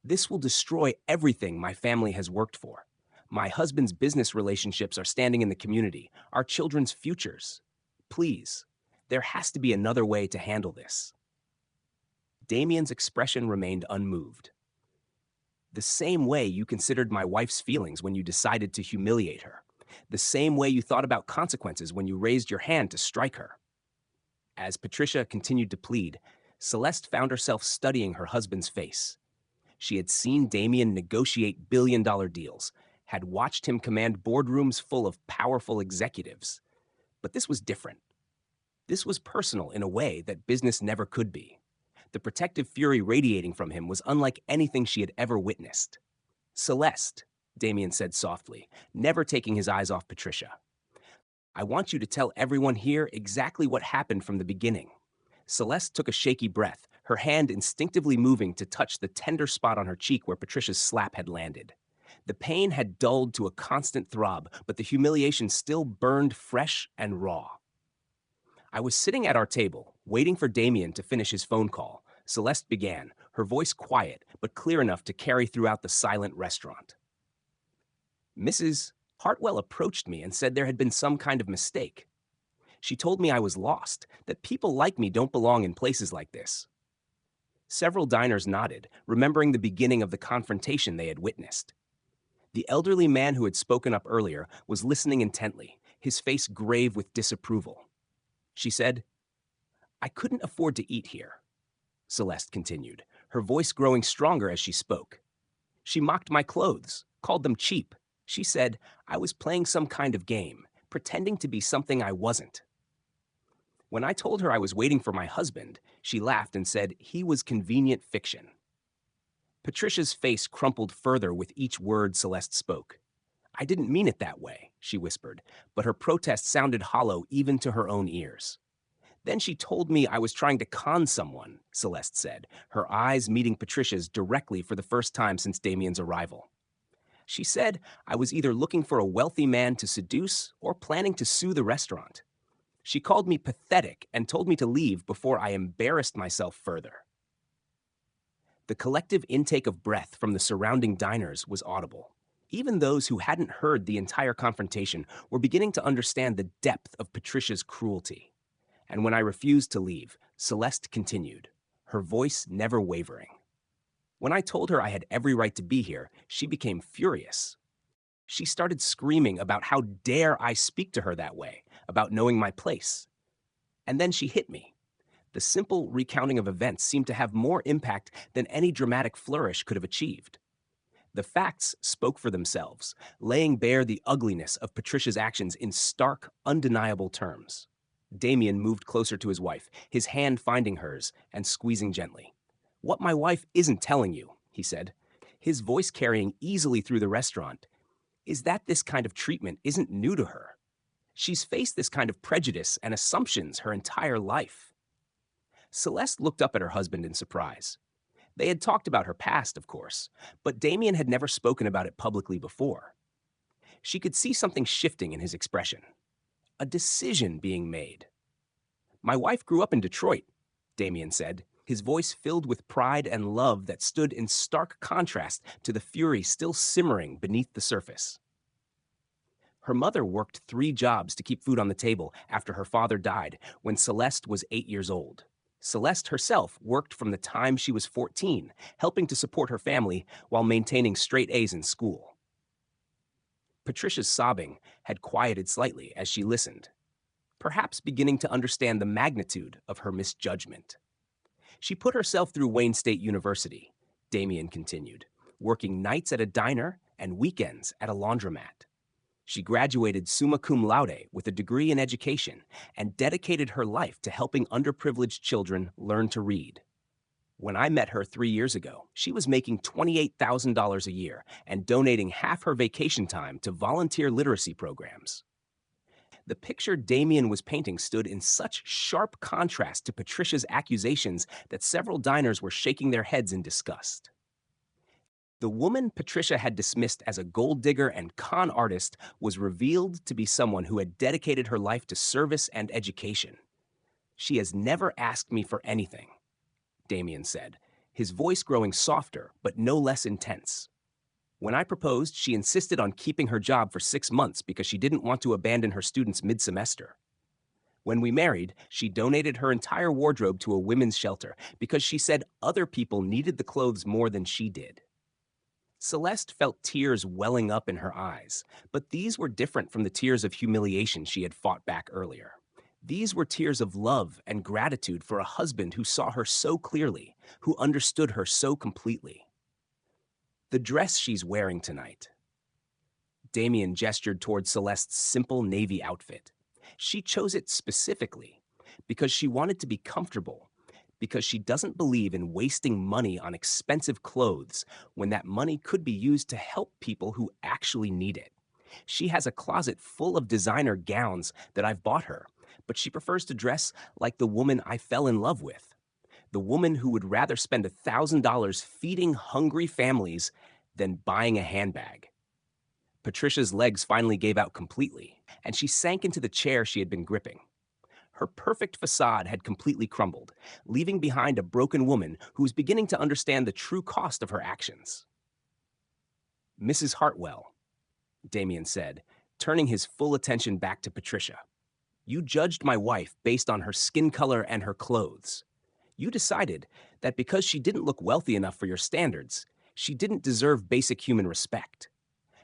This will destroy everything my family has worked for. My husband's business relationships are standing in the community, our children's futures. Please, there has to be another way to handle this. Damian's expression remained unmoved. The same way you considered my wife's feelings when you decided to humiliate her. The same way you thought about consequences when you raised your hand to strike her. As Patricia continued to plead, Celeste found herself studying her husband's face. She had seen Damian negotiate billion-dollar deals, had watched him command boardrooms full of powerful executives. But this was different. This was personal in a way that business never could be. The protective fury radiating from him was unlike anything she had ever witnessed. Celeste, Damian said softly, never taking his eyes off Patricia. I want you to tell everyone here exactly what happened from the beginning. Celeste took a shaky breath, her hand instinctively moving to touch the tender spot on her cheek where Patricia's slap had landed. The pain had dulled to a constant throb, but the humiliation still burned fresh and raw. I was sitting at our table, waiting for Damian to finish his phone call. Celeste began, her voice quiet but clear enough to carry throughout the silent restaurant. Mrs. Hartwell approached me and said there had been some kind of mistake. She told me I was lost, that people like me don't belong in places like this. Several diners nodded, remembering the beginning of the confrontation they had witnessed. The elderly man who had spoken up earlier was listening intently, his face grave with disapproval. She said, I couldn't afford to eat here. Celeste continued, her voice growing stronger as she spoke. She mocked my clothes, called them cheap. She said I was playing some kind of game, pretending to be something I wasn't. When I told her I was waiting for my husband, she laughed and said he was convenient fiction. Patricia's face crumpled further with each word Celeste spoke. I didn't mean it that way, she whispered, but her protest sounded hollow even to her own ears. Then she told me I was trying to con someone, Celeste said, her eyes meeting Patricia's directly for the first time since Damian's arrival. She said I was either looking for a wealthy man to seduce or planning to sue the restaurant. She called me pathetic and told me to leave before I embarrassed myself further. The collective intake of breath from the surrounding diners was audible. Even those who hadn't heard the entire confrontation were beginning to understand the depth of Patricia's cruelty. And when I refused to leave, Celeste continued, her voice never wavering. When I told her I had every right to be here, she became furious. She started screaming about how dare I speak to her that way, about knowing my place. And then she hit me. The simple recounting of events seemed to have more impact than any dramatic flourish could have achieved. The facts spoke for themselves, laying bare the ugliness of Patricia's actions in stark, undeniable terms. Damian moved closer to his wife, his hand finding hers and squeezing gently. What my wife isn't telling you, he said, his voice carrying easily through the restaurant, is that this kind of treatment isn't new to her. She's faced this kind of prejudice and assumptions her entire life. Celeste looked up at her husband in surprise. They had talked about her past, of course, but Damian had never spoken about it publicly before. She could see something shifting in his expression, a decision being made. "My wife grew up in Detroit," Damian said, his voice filled with pride and love that stood in stark contrast to the fury still simmering beneath the surface. Her mother worked 3 jobs to keep food on the table after her father died when Celeste was 8 years old. Celeste herself worked from the time she was 14, helping to support her family while maintaining straight A's in school. Patricia's sobbing had quieted slightly as she listened, perhaps beginning to understand the magnitude of her misjudgment. "She put herself through Wayne State University," Damian continued, "working nights at a diner and weekends at a laundromat. She graduated summa cum laude with a degree in education and dedicated her life to helping underprivileged children learn to read. When I met her 3 years ago, she was making $28,000 a year and donating half her vacation time to volunteer literacy programs." The picture Damian was painting stood in such sharp contrast to Patricia's accusations that several diners were shaking their heads in disgust. The woman Patricia had dismissed as a gold digger and con artist was revealed to be someone who had dedicated her life to service and education. "She has never asked me for anything," Damian said, his voice growing softer but no less intense. "When I proposed, she insisted on keeping her job for 6 months because she didn't want to abandon her students mid-semester. When we married, she donated her entire wardrobe to a women's shelter because she said other people needed the clothes more than she did." Celeste felt tears welling up in her eyes, but these were different from the tears of humiliation she had fought back earlier. These were tears of love and gratitude for a husband who saw her so clearly, who understood her so completely. "The dress she's wearing tonight." Damian gestured toward Celeste's simple navy outfit. "She chose it specifically because she wanted to be comfortable, because she doesn't believe in wasting money on expensive clothes when that money could be used to help people who actually need it. She has a closet full of designer gowns that I've bought her, but she prefers to dress like the woman I fell in love with, the woman who would rather spend $1,000 feeding hungry families than buying a handbag." Patricia's legs finally gave out completely, and she sank into the chair she had been gripping. Her perfect facade had completely crumbled, leaving behind a broken woman who was beginning to understand the true cost of her actions. "Mrs. Hartwell," Damian said, turning his full attention back to Patricia, "you judged my wife based on her skin color and her clothes. You decided that because she didn't look wealthy enough for your standards, she didn't deserve basic human respect.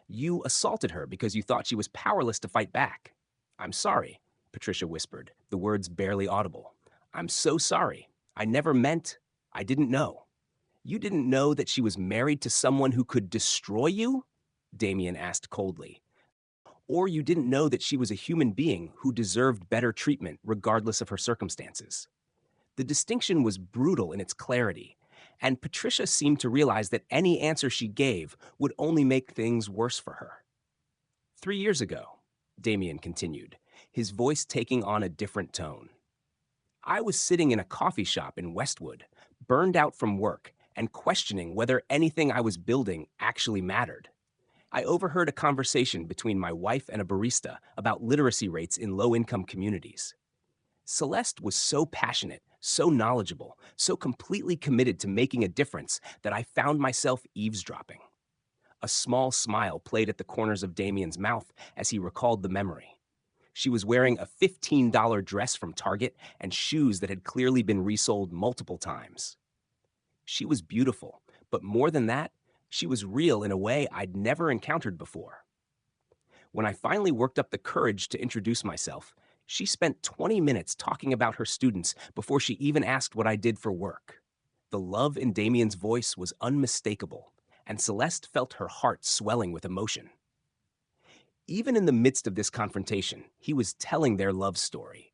You assaulted her because you thought she was powerless to fight back. I'm sorry," Patricia whispered, the words barely audible. "I'm so sorry. I never meant, I didn't know." "You didn't know that she was married to someone who could destroy you?" Damian asked coldly. "Or you didn't know that she was a human being who deserved better treatment regardless of her circumstances?" The distinction was brutal in its clarity, and Patricia seemed to realize that any answer she gave would only make things worse for her. "3 years ago," Damian continued, his voice taking on a different tone, "I was sitting in a coffee shop in Westwood, burned out from work, and questioning whether anything I was building actually mattered. I overheard a conversation between my wife and a barista about literacy rates in low-income communities. Celeste was so passionate, so knowledgeable, so completely committed to making a difference that I found myself eavesdropping." A small smile played at the corners of Damian's mouth as he recalled the memory. She was wearing a $15 dress from Target and shoes that had clearly been resold multiple times. She was beautiful, but more than that, she was real in a way I'd never encountered before. When I finally worked up the courage to introduce myself, she spent 20 minutes talking about her students before she even asked what I did for work. The love in Damian's voice was unmistakable, and Celeste felt her heart swelling with emotion. Even in the midst of this confrontation, he was telling their love story.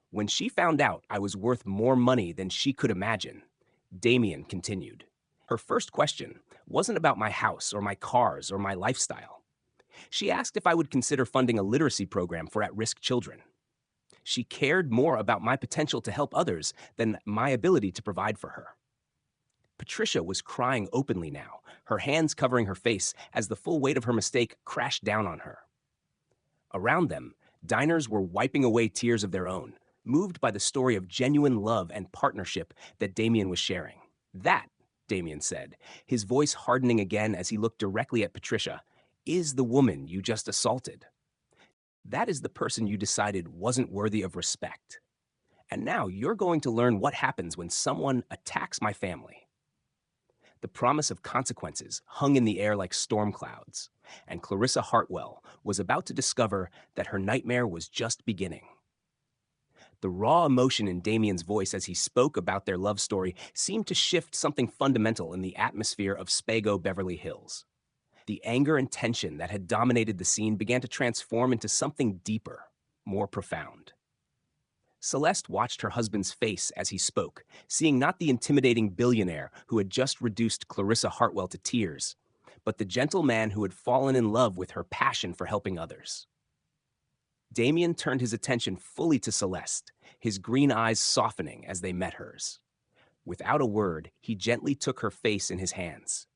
"When she found out I was worth more money than she could imagine," Damian continued, "her first question wasn't about my house or my cars or my lifestyle. She asked if I would consider funding a literacy program for at-risk children. She cared more about my potential to help others than my ability to provide for her. Patricia was crying openly now, her hands covering her face as the full weight of her mistake crashed down on her. Around them, diners were wiping away tears of their own, moved by the story of genuine love and partnership that Damian was sharing. That, Damian said, his voice hardening again as he looked directly at Patricia, is the woman you just assaulted. That is the person you decided wasn't worthy of respect. And now you're going to learn what happens when someone attacks my family. The promise of consequences hung in the air like storm clouds, and Clarissa Hartwell was about to discover that her nightmare was just beginning. The raw emotion in Damian's voice as he spoke about their love story seemed to shift something fundamental in the atmosphere of Spago, Beverly Hills. The anger and tension that had dominated the scene began to transform into something deeper, more profound. Celeste watched her husband's face as he spoke, seeing not the intimidating billionaire who had just reduced Clarissa Hartwell to tears, but the gentle man who had fallen in love with her passion for helping others. Damian turned his attention fully to Celeste, his green eyes softening as they met hers. Without a word, he gently took her face in his hands,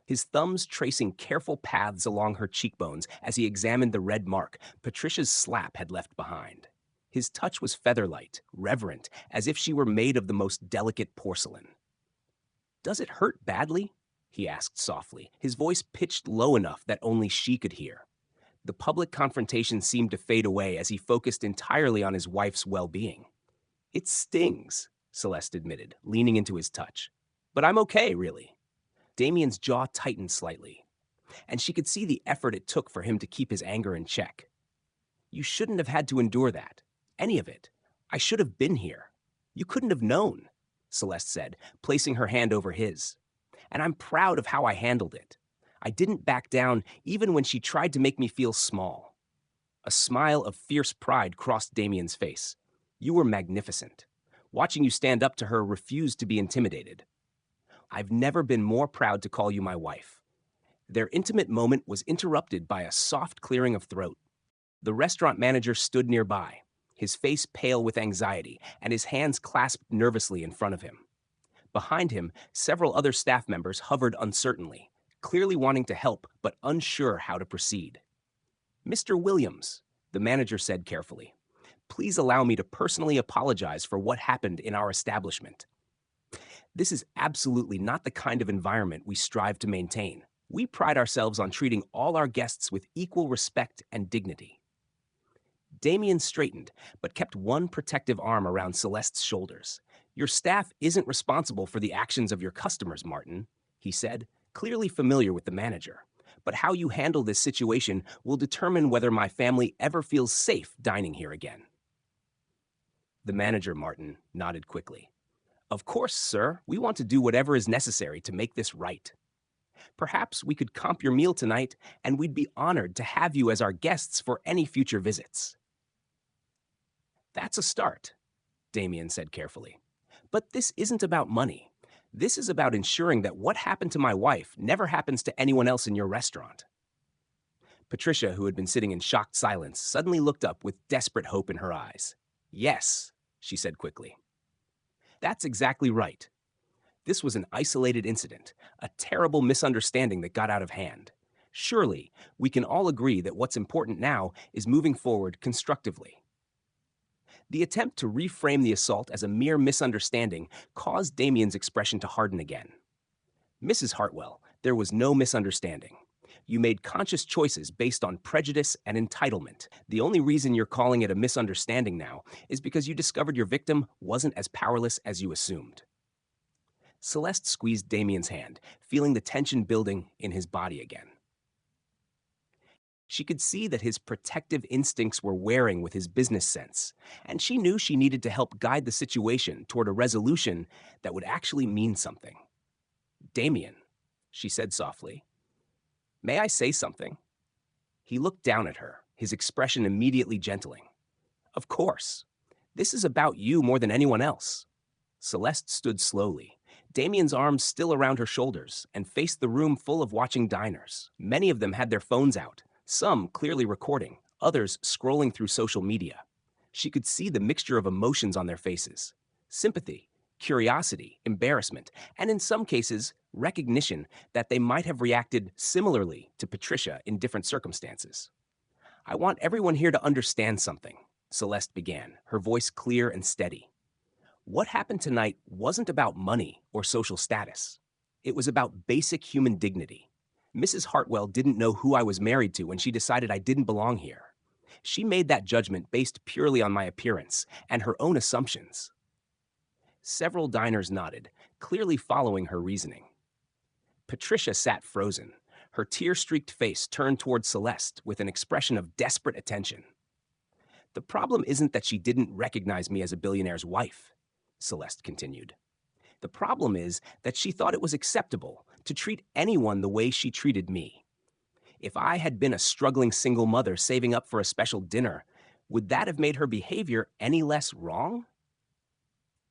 his thumbs tracing careful paths along her cheekbones as he examined the red mark Patricia's slap had left behind. His touch was featherlight, reverent, as if she were made of the most delicate porcelain. "Does it hurt badly?" he asked softly, his voice pitched low enough that only she could hear. The public confrontation seemed to fade away as he focused entirely on his wife's well-being. "It stings," Celeste admitted, leaning into his touch. "But I'm okay, really." Damian's jaw tightened slightly, and she could see the effort it took for him to keep his anger in check. "You shouldn't have had to endure that. Any of it. I should have been here. You couldn't have known," Celeste said, placing her hand over his. "And I'm proud of how I handled it. I didn't back down even when she tried to make me feel small." A smile of fierce pride crossed Damian's face. "You were magnificent. Watching you stand up to her refused to be intimidated. I've never been more proud to call you my wife." Their intimate moment was interrupted by a soft clearing of throat. The restaurant manager stood nearby, his face pale with anxiety and his hands clasped nervously in front of him. Behind him, several other staff members hovered uncertainly, clearly wanting to help but unsure how to proceed. "Mr. Williams," the manager said carefully, "please allow me to personally apologize for what happened in our establishment. This is absolutely not the kind of environment we strive to maintain. We pride ourselves on treating all our guests with equal respect and dignity." Damian straightened, but kept one protective arm around Celeste's shoulders. "Your staff isn't responsible for the actions of your customers, Martin," he said, clearly familiar with the manager. "But how you handle this situation will determine whether my family ever feels safe dining here again." The manager, Martin, nodded quickly. "Of course, sir, we want to do whatever is necessary to make this right. Perhaps we could comp your meal tonight, and we'd be honored to have you as our guests for any future visits." "That's a start," Damian said carefully. "But this isn't about money. This is about ensuring that what happened to my wife never happens to anyone else in your restaurant." Patricia, who had been sitting in shocked silence, suddenly looked up with desperate hope in her eyes. "Yes," she said quickly. "That's exactly right. This was an isolated incident, a terrible misunderstanding that got out of hand. Surely, we can all agree that what's important now is moving forward constructively." The attempt to reframe the assault as a mere misunderstanding caused Damian's expression to harden again. "Mrs. Hartwell, there was no misunderstanding. You made conscious choices based on prejudice and entitlement. The only reason you're calling it a misunderstanding now is because you discovered your victim wasn't as powerless as you assumed." Celeste squeezed Damian's hand, feeling the tension building in his body again. She could see that his protective instincts were wearing with his business sense, and she knew she needed to help guide the situation toward a resolution that would actually mean something. "Damian," she said softly, "may I say something?" He looked down at her, his expression immediately gentling. "Of course. This is about you more than anyone else." Celeste stood slowly, Damian's arms still around her shoulders, and faced the room full of watching diners. Many of them had their phones out, some clearly recording, others scrolling through social media. She could see the mixture of emotions on their faces: sympathy, curiosity, embarrassment, and in some cases, recognition that they might have reacted similarly to Patricia in different circumstances. "I want everyone here to understand something," Celeste began, her voice clear and steady. "What happened tonight wasn't about money or social status. It was about basic human dignity. Mrs. Hartwell didn't know who I was married to when she decided I didn't belong here. She made that judgment based purely on my appearance and her own assumptions." Several diners nodded, clearly following her reasoning. Patricia sat frozen, her tear-streaked face turned toward Celeste with an expression of desperate attention. "The problem isn't that she didn't recognize me as a billionaire's wife," Celeste continued. "The problem is that she thought it was acceptable to treat anyone the way she treated me. If I had been a struggling single mother saving up for a special dinner, would that have made her behavior any less wrong?"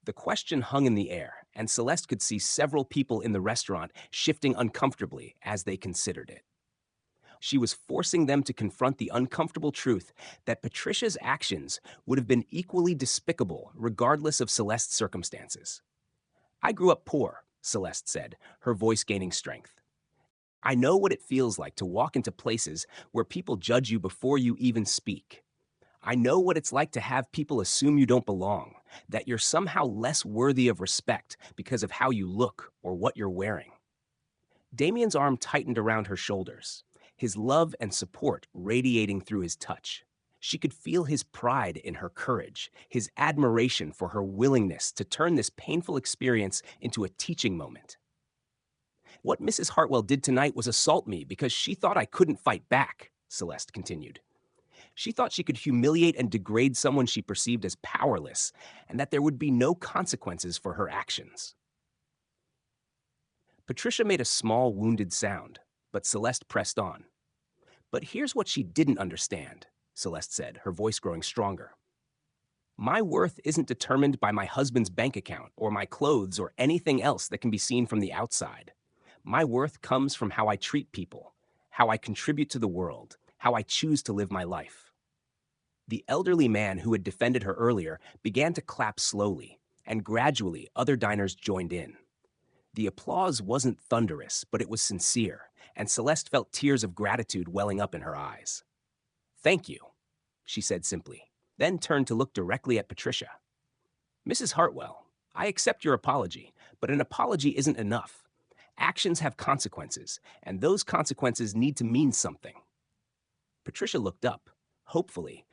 The question hung in the air, and Celeste could see several people in the restaurant shifting uncomfortably as they considered it. She was forcing them to confront the uncomfortable truth that Patricia's actions would have been equally despicable regardless of Celeste's circumstances. "I grew up poor," Celeste said, her voice gaining strength. "I know what it feels like to walk into places where people judge you before you even speak. I know what it's like to have people assume you don't belong, that you're somehow less worthy of respect because of how you look or what you're wearing." Damian's arm tightened around her shoulders, his love and support radiating through his touch. She could feel his pride in her courage, his admiration for her willingness to turn this painful experience into a teaching moment. "What Mrs. Hartwell did tonight was assault me because she thought I couldn't fight back," Celeste continued. "She thought she could humiliate and degrade someone she perceived as powerless, and that there would be no consequences for her actions." Patricia made a small, wounded sound, but Celeste pressed on. "But here's what she didn't understand," Celeste said, her voice growing stronger. "My worth isn't determined by my husband's bank account or my clothes or anything else that can be seen from the outside. My worth comes from how I treat people, how I contribute to the world, how I choose to live my life." The elderly man who had defended her earlier began to clap slowly, and gradually other diners joined in. The applause wasn't thunderous, but it was sincere, and Celeste felt tears of gratitude welling up in her eyes. "Thank you," she said simply, then turned to look directly at Patricia. "Mrs. Hartwell, I accept your apology, but an apology isn't enough. Actions have consequences, and those consequences need to mean something." Patricia looked up, hopefully,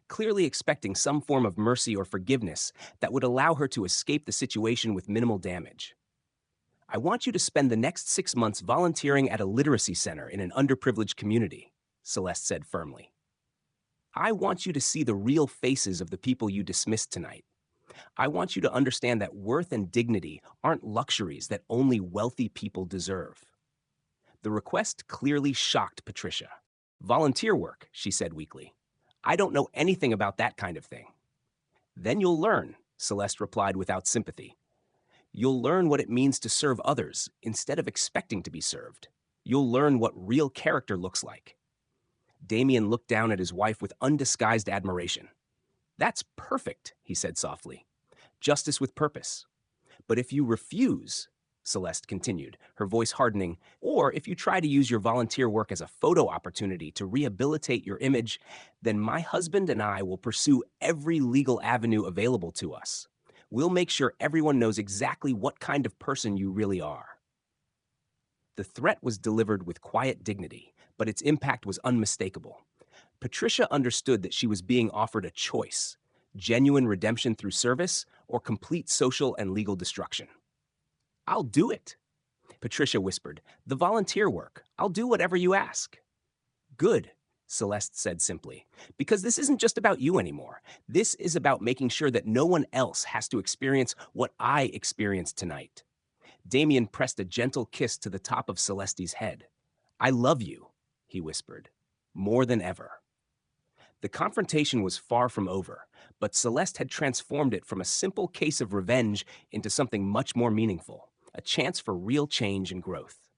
clearly expecting some form of mercy or forgiveness that would allow her to escape the situation with minimal damage. "I want you to spend the next 6 months volunteering at a literacy center in an underprivileged community," Celeste said firmly. "I want you to see the real faces of the people you dismissed tonight. I want you to understand that worth and dignity aren't luxuries that only wealthy people deserve." The request clearly shocked Patricia. "Volunteer work," she said weakly. "I don't know anything about that kind of thing." "Then you'll learn," Celeste replied without sympathy. "You'll learn what it means to serve others instead of expecting to be served. You'll learn what real character looks like." Damian looked down at his wife with undisguised admiration. "That's perfect," he said softly. "Justice with purpose. But if you refuse," Celeste continued, her voice hardening, "or if you try to use your volunteer work as a photo opportunity to rehabilitate your image, then my husband and I will pursue every legal avenue available to us. We'll make sure everyone knows exactly what kind of person you really are." The threat was delivered with quiet dignity, but its impact was unmistakable. Patricia understood that she was being offered a choice: genuine redemption through service or complete social and legal destruction. "I'll do it," Patricia whispered. "The volunteer work. I'll do whatever you ask." "Good," Celeste said simply, "because this isn't just about you anymore. This is about making sure that no one else has to experience what I experienced tonight." Damian pressed a gentle kiss to the top of Celeste's head. "I love you," he whispered, "more than ever." The confrontation was far from over, but Celeste had transformed it from a simple case of revenge into something much more meaningful, a chance for real change and growth.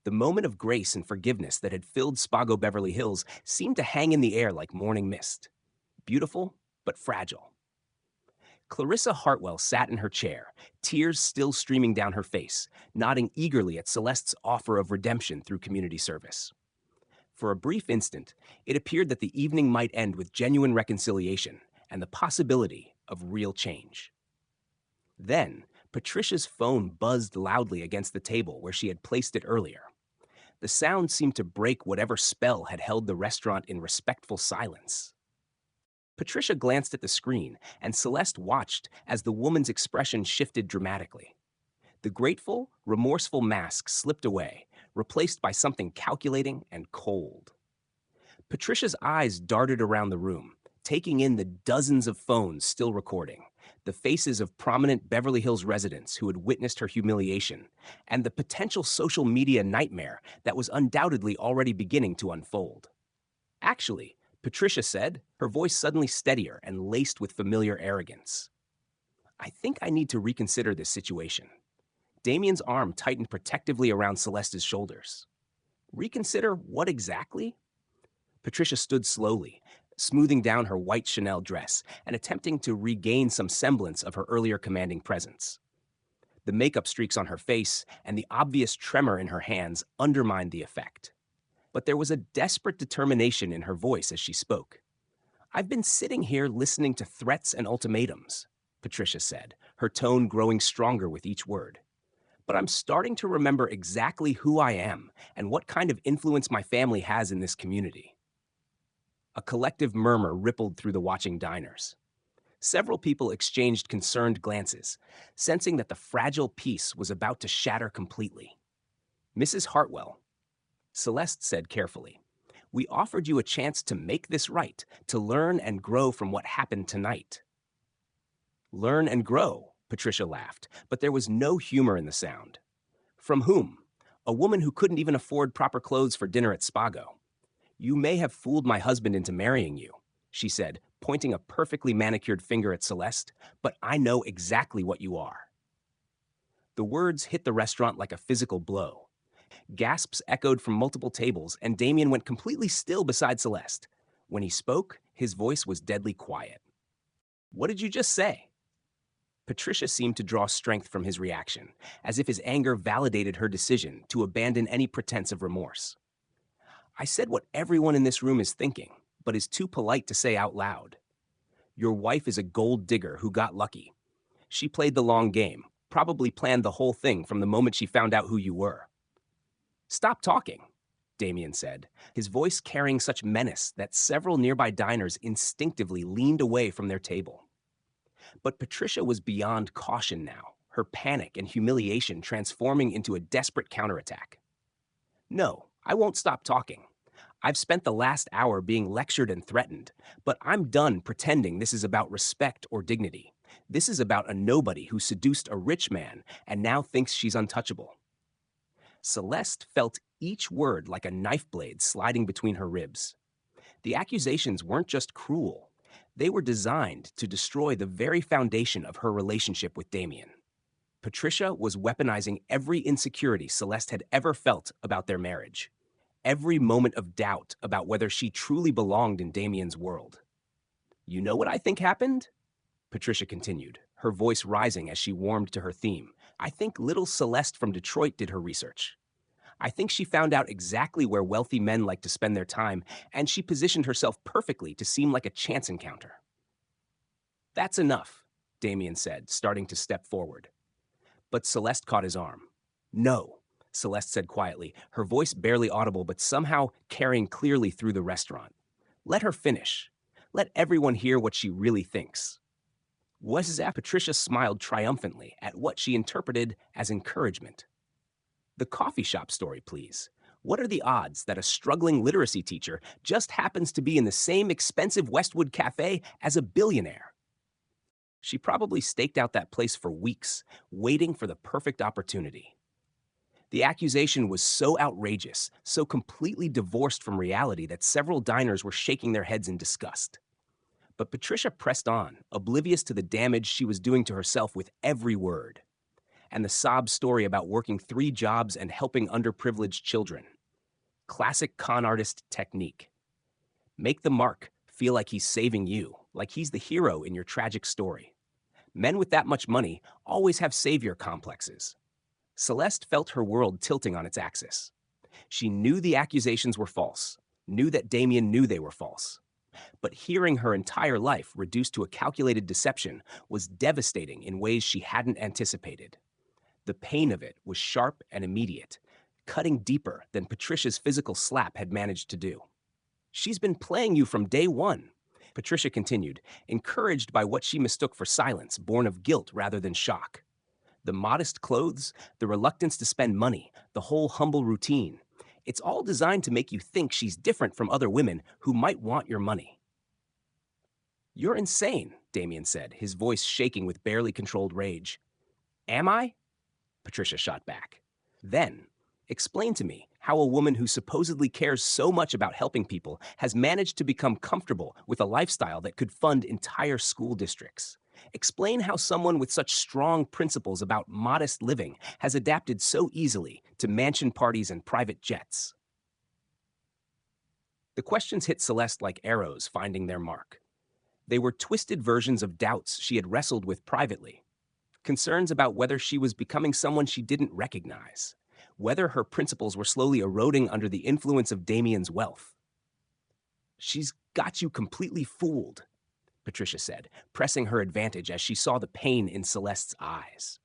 The moment of grace and forgiveness that had filled Spago Beverly Hills seemed to hang in the air like morning mist. Beautiful, but fragile. Clarissa Hartwell sat in her chair, tears still streaming down her face, nodding eagerly at Celeste's offer of redemption through community service. For a brief instant, it appeared that the evening might end with genuine reconciliation and the possibility of real change. Then, Patricia's phone buzzed loudly against the table where she had placed it earlier. The sound seemed to break whatever spell had held the restaurant in respectful silence. Patricia glanced at the screen, and Celeste watched as the woman's expression shifted dramatically. The grateful, remorseful mask slipped away, replaced by something calculating and cold. Patricia's eyes darted around the room, taking in the dozens of phones still recording, the faces of prominent Beverly Hills residents who had witnessed her humiliation, and the potential social media nightmare that was undoubtedly already beginning to unfold. Actually, Patricia said, her voice suddenly steadier and laced with familiar arrogance, I think I need to reconsider this situation. Damian's arm tightened protectively around Celeste's shoulders. Reconsider what exactly? Patricia stood slowly, smoothing down her white Chanel dress and attempting to regain some semblance of her earlier commanding presence. The makeup streaks on her face and the obvious tremor in her hands undermined the effect. But there was a desperate determination in her voice as she spoke. I've been sitting here listening to threats and ultimatums, Patricia said, her tone growing stronger with each word. But I'm starting to remember exactly who I am and what kind of influence my family has in this community. A collective murmur rippled through the watching diners. Several people exchanged concerned glances, sensing that the fragile peace was about to shatter completely. Mrs. Hartwell, Celeste said carefully, we offered you a chance to make this right, to learn and grow from what happened tonight. Learn and grow, Patricia laughed, but there was no humor in the sound. From whom? A woman who couldn't even afford proper clothes for dinner at Spago. You may have fooled my husband into marrying you, she said, pointing a perfectly manicured finger at Celeste, but I know exactly what you are. The words hit the restaurant like a physical blow. Gasps echoed from multiple tables, and Damian went completely still beside Celeste. When he spoke, his voice was deadly quiet. What did you just say? Patricia seemed to draw strength from his reaction, as if his anger validated her decision to abandon any pretense of remorse. I said what everyone in this room is thinking, but is too polite to say out loud. Your wife is a gold digger who got lucky. She played the long game, probably planned the whole thing from the moment she found out who you were. Stop talking, Damian said, his voice carrying such menace that several nearby diners instinctively leaned away from their table. But Patricia was beyond caution now, her panic and humiliation transforming into a desperate counterattack. No, I won't stop talking. I've spent the last hour being lectured and threatened, but I'm done pretending this is about respect or dignity. This is about a nobody who seduced a rich man and now thinks she's untouchable. Celeste felt each word like a knife blade sliding between her ribs. The accusations weren't just cruel. They were designed to destroy the very foundation of her relationship with Damian. Patricia was weaponizing every insecurity Celeste had ever felt about their marriage, every moment of doubt about whether she truly belonged in Damian's world. You know what I think happened? Patricia continued, her voice rising as she warmed to her theme. I think little Celeste from Detroit did her research. I think she found out exactly where wealthy men like to spend their time, and she positioned herself perfectly to seem like a chance encounter. That's enough, Damian said, starting to step forward. But Celeste caught his arm. No, Celeste said quietly, her voice barely audible but somehow carrying clearly through the restaurant. Let her finish. Let everyone hear what she really thinks. Patricia smiled triumphantly at what she interpreted as encouragement. The coffee shop story, please. What are the odds that a struggling literacy teacher just happens to be in the same expensive Westwood cafe as a billionaire? She probably staked out that place for weeks, waiting for the perfect opportunity. The accusation was so outrageous, so completely divorced from reality that several diners were shaking their heads in disgust. But Patricia pressed on, oblivious to the damage she was doing to herself with every word. and the sob story about working 3 jobs and helping underprivileged children. Classic con artist technique. Make the mark feel like he's saving you, like he's the hero in your tragic story. Men with that much money always have savior complexes. Celeste felt her world tilting on its axis. She knew the accusations were false, knew that Damian knew they were false. But hearing her entire life reduced to a calculated deception was devastating in ways she hadn't anticipated. The pain of it was sharp and immediate, cutting deeper than Patricia's physical slap had managed to do. She's been playing you from day one, Patricia continued, encouraged by what she mistook for silence, born of guilt rather than shock. The modest clothes, the reluctance to spend money, the whole humble routine. It's all designed to make you think she's different from other women who might want your money. You're insane, Damian said, his voice shaking with barely controlled rage. Am I? Patricia shot back. Then, explain to me how a woman who supposedly cares so much about helping people has managed to become comfortable with a lifestyle that could fund entire school districts. Explain how someone with such strong principles about modest living has adapted so easily to mansion parties and private jets. The questions hit Celeste like arrows finding their mark. They were twisted versions of doubts she had wrestled with privately. Concerns about whether she was becoming someone she didn't recognize, whether her principles were slowly eroding under the influence of Damian's wealth. She's got you completely fooled, Patricia said, pressing her advantage as she saw the pain in Celeste's eyes.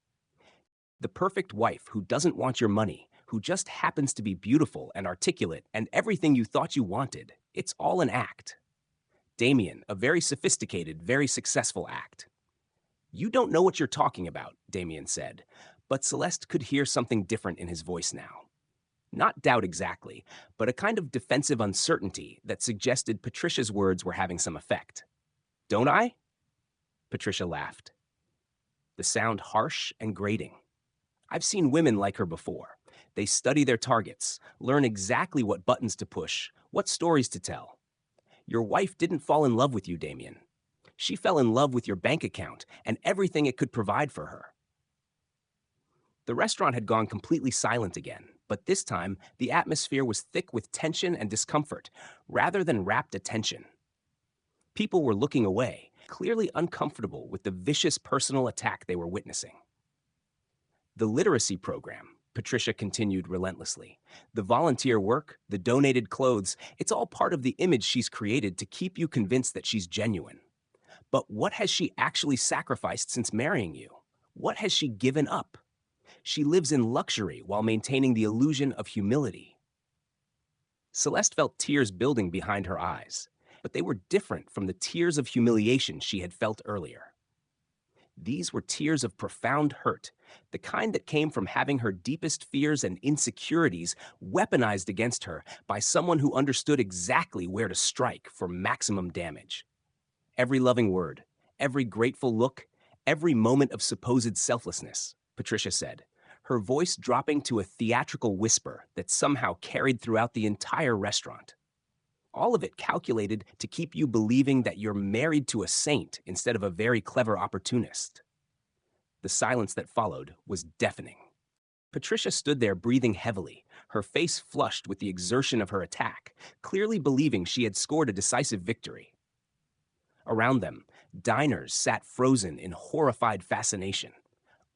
The perfect wife who doesn't want your money, who just happens to be beautiful and articulate and everything you thought you wanted, it's all an act. Damian, a very sophisticated, very successful act. You don't know what you're talking about, Damian said, but Celeste could hear something different in his voice now. Not doubt exactly, but a kind of defensive uncertainty that suggested Patricia's words were having some effect. Don't I? Patricia laughed. The sound harsh and grating. I've seen women like her before. They study their targets, learn exactly what buttons to push, what stories to tell. Your wife didn't fall in love with you, Damian. She fell in love with your bank account and everything it could provide for her. The restaurant had gone completely silent again, but this time the atmosphere was thick with tension and discomfort, rather than rapt attention. People were looking away, clearly uncomfortable with the vicious personal attack they were witnessing. The literacy program, Patricia continued relentlessly. The volunteer work, the donated clothes, it's all part of the image she's created to keep you convinced that she's genuine. But what has she actually sacrificed since marrying you? What has she given up? She lives in luxury while maintaining the illusion of humility. Celeste felt tears building behind her eyes, but they were different from the tears of humiliation she had felt earlier. These were tears of profound hurt, the kind that came from having her deepest fears and insecurities weaponized against her by someone who understood exactly where to strike for maximum damage. Every loving word, every grateful look, every moment of supposed selflessness, Patricia said, her voice dropping to a theatrical whisper that somehow carried throughout the entire restaurant. All of it calculated to keep you believing that you're married to a saint instead of a very clever opportunist. The silence that followed was deafening. Patricia stood there breathing heavily, her face flushed with the exertion of her attack, clearly believing she had scored a decisive victory. Around them, diners sat frozen in horrified fascination,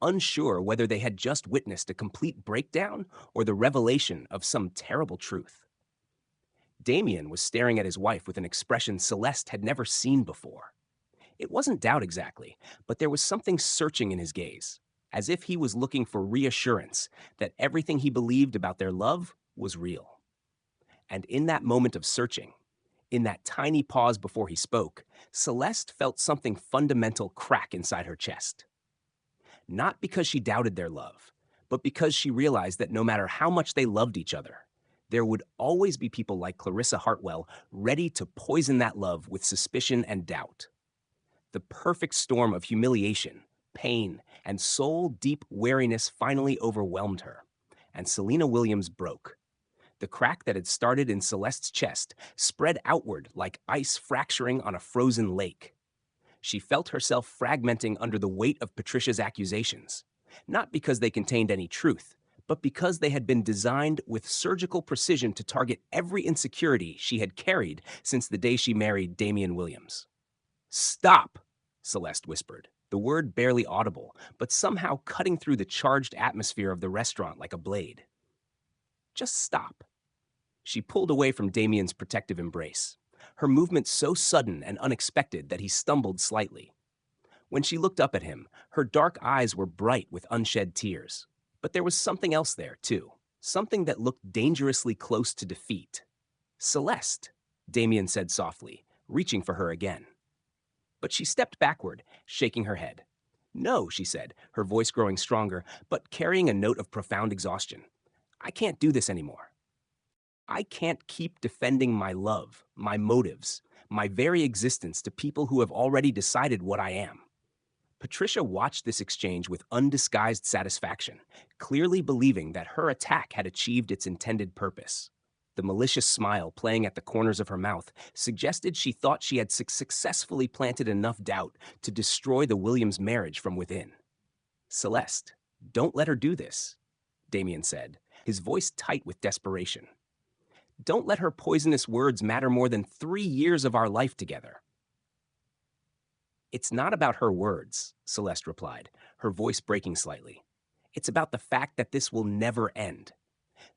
unsure whether they had just witnessed a complete breakdown or the revelation of some terrible truth. Damian was staring at his wife with an expression Celeste had never seen before. It wasn't doubt exactly, but there was something searching in his gaze, as if he was looking for reassurance that everything he believed about their love was real. And in that moment of searching, in that tiny pause before he spoke, Celeste felt something fundamental crack inside her chest. Not because she doubted their love, but because she realized that no matter how much they loved each other, there would always be people like Clarissa Hartwell ready to poison that love with suspicion and doubt. The perfect storm of humiliation, pain, and soul-deep wariness finally overwhelmed her, and Selina Williams broke. The crack that had started in Celeste's chest spread outward like ice fracturing on a frozen lake. She felt herself fragmenting under the weight of Patricia's accusations. not because they contained any truth, but because they had been designed with surgical precision to target every insecurity she had carried since the day she married Damian Williams. "Stop," Celeste whispered, the word barely audible, but somehow cutting through the charged atmosphere of the restaurant like a blade. "Just stop." She pulled away from Damian's protective embrace, her movement so sudden and unexpected that he stumbled slightly. When she looked up at him, her dark eyes were bright with unshed tears. But there was something else there, too, something that looked dangerously close to defeat. "Celeste," Damian said softly, reaching for her again. But she stepped backward, shaking her head. "No," she said, her voice growing stronger, but carrying a note of profound exhaustion. "I can't do this anymore. I can't keep defending my love, my motives, my very existence to people who have already decided what I am." Patricia watched this exchange with undisguised satisfaction, clearly believing that her attack had achieved its intended purpose. The malicious smile playing at the corners of her mouth suggested she thought she had successfully planted enough doubt to destroy the Williams marriage from within. "Celeste, don't let her do this," Damian said, his voice tight with desperation. "Don't let her poisonous words matter more than 3 years of our life together." "It's not about her words," Celeste replied, her voice breaking slightly. "It's about the fact that this will never end.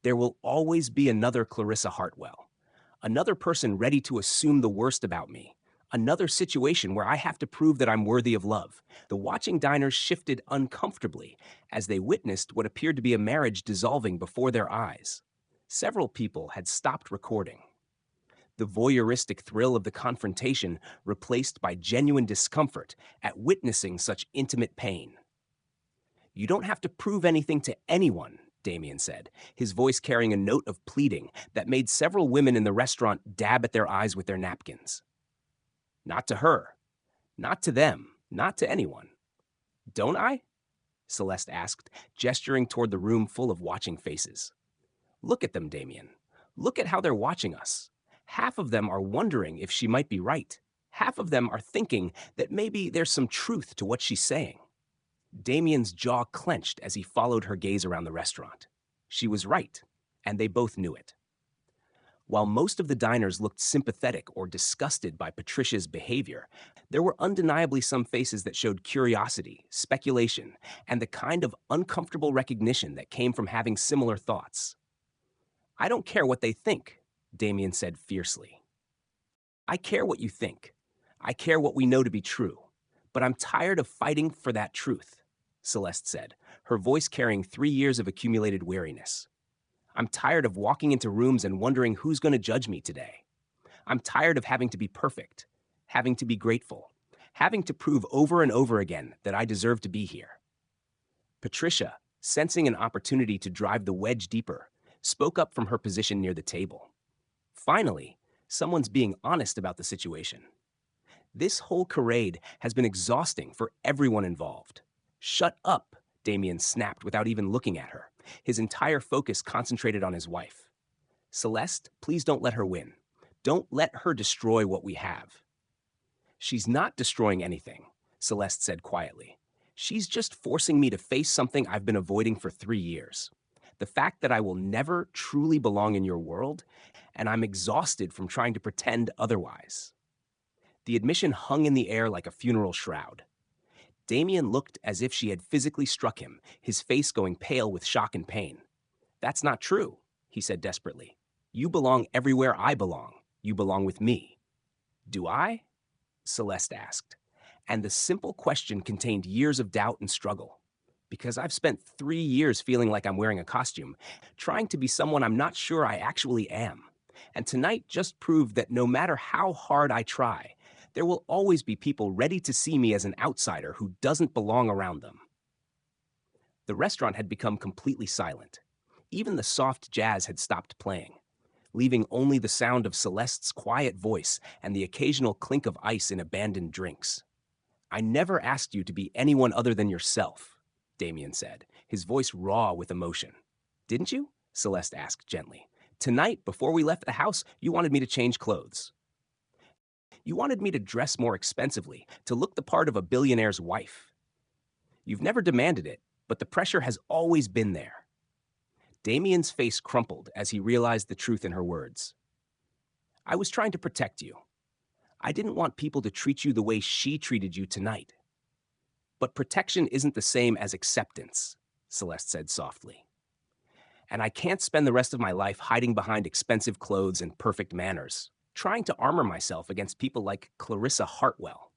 There will always be another Clarissa Hartwell, another person ready to assume the worst about me, another situation where I have to prove that I'm worthy of love." The watching diners shifted uncomfortably as they witnessed what appeared to be a marriage dissolving before their eyes. Several people had stopped recording. The voyeuristic thrill of the confrontation replaced by genuine discomfort at witnessing such intimate pain. "You don't have to prove anything to anyone," Damian said, his voice carrying a note of pleading that made several women in the restaurant dab at their eyes with their napkins. "Not to her. Not to them. Not to anyone." "Don't I?" Celeste asked, gesturing toward the room full of watching faces. "Look at them, Damian. Look at how they're watching us. Half of them are wondering if she might be right. Half of them are thinking that maybe there's some truth to what she's saying." Damian's jaw clenched as he followed her gaze around the restaurant. She was right, and they both knew it. While most of the diners looked sympathetic or disgusted by Patricia's behavior, there were undeniably some faces that showed curiosity, speculation, and the kind of uncomfortable recognition that came from having similar thoughts. "I don't care what they think," Damian said fiercely. "I care what you think. I care what we know to be true. But I'm tired of fighting for that truth," Celeste said, her voice carrying 3 years of accumulated weariness. "I'm tired of walking into rooms and wondering who's going to judge me today. I'm tired of having to be perfect, having to be grateful, having to prove over and over again that I deserve to be here." Patricia, sensing an opportunity to drive the wedge deeper, spoke up from her position near the table. "Finally, someone's being honest about the situation. This whole charade has been exhausting for everyone involved." "Shut up," Damian snapped without even looking at her, his entire focus concentrated on his wife. "Celeste, please don't let her win. Don't let her destroy what we have." "She's not destroying anything," Celeste said quietly. "She's just forcing me to face something I've been avoiding for 3 years. The fact that I will never truly belong in your world, and I'm exhausted from trying to pretend otherwise." The admission hung in the air like a funeral shroud. Damian looked as if she had physically struck him, his face going pale with shock and pain. "That's not true," he said desperately. "You belong everywhere I belong. You belong with me." "Do I?" Celeste asked. And the simple question contained years of doubt and struggle. Because I've spent 3 years feeling like I'm wearing a costume, trying to be someone I'm not sure I actually am. And tonight just proved that no matter how hard I try, there will always be people ready to see me as an outsider who doesn't belong around them. The restaurant had become completely silent. Even the soft jazz had stopped playing, leaving only the sound of Celeste's quiet voice and the occasional clink of ice in abandoned drinks. "I never asked you to be anyone other than yourself," Damian said, his voice raw with emotion. "Didn't you?" Celeste asked gently. "Tonight, before we left the house, you wanted me to change clothes. You wanted me to dress more expensively, to look the part of a billionaire's wife. You've never demanded it, but the pressure has always been there. Damian's face crumpled as he realized the truth in her words. I was trying to protect you. I didn't want people to treat you the way she treated you tonight. But protection isn't the same as acceptance, Celeste said softly. And I can't spend the rest of my life hiding behind expensive clothes and perfect manners, trying to armor myself against people like Clarissa Hartwell.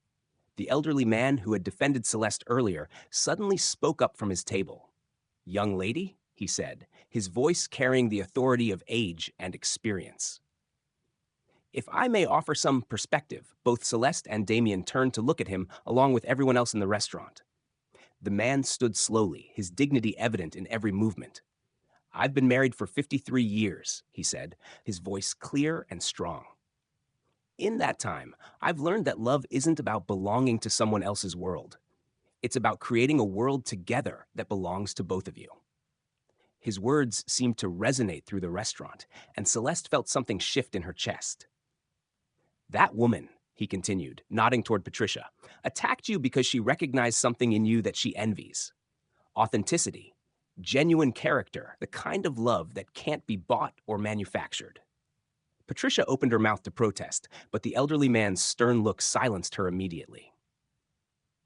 The elderly man who had defended Celeste earlier suddenly spoke up from his table. Young lady, he said, his voice carrying the authority of age and experience. If I may offer some perspective, both Celeste and Damian turned to look at him along with everyone else in the restaurant. The man stood slowly, his dignity evident in every movement. I've been married for 53 years, he said, his voice clear and strong. In that time, I've learned that love isn't about belonging to someone else's world. It's about creating a world together that belongs to both of you. His words seemed to resonate through the restaurant, and Celeste felt something shift in her chest. That woman, he continued, nodding toward Patricia, attacked you because she recognized something in you that she envies. Authenticity, genuine character, the kind of love that can't be bought or manufactured. Patricia opened her mouth to protest, but the elderly man's stern look silenced her immediately.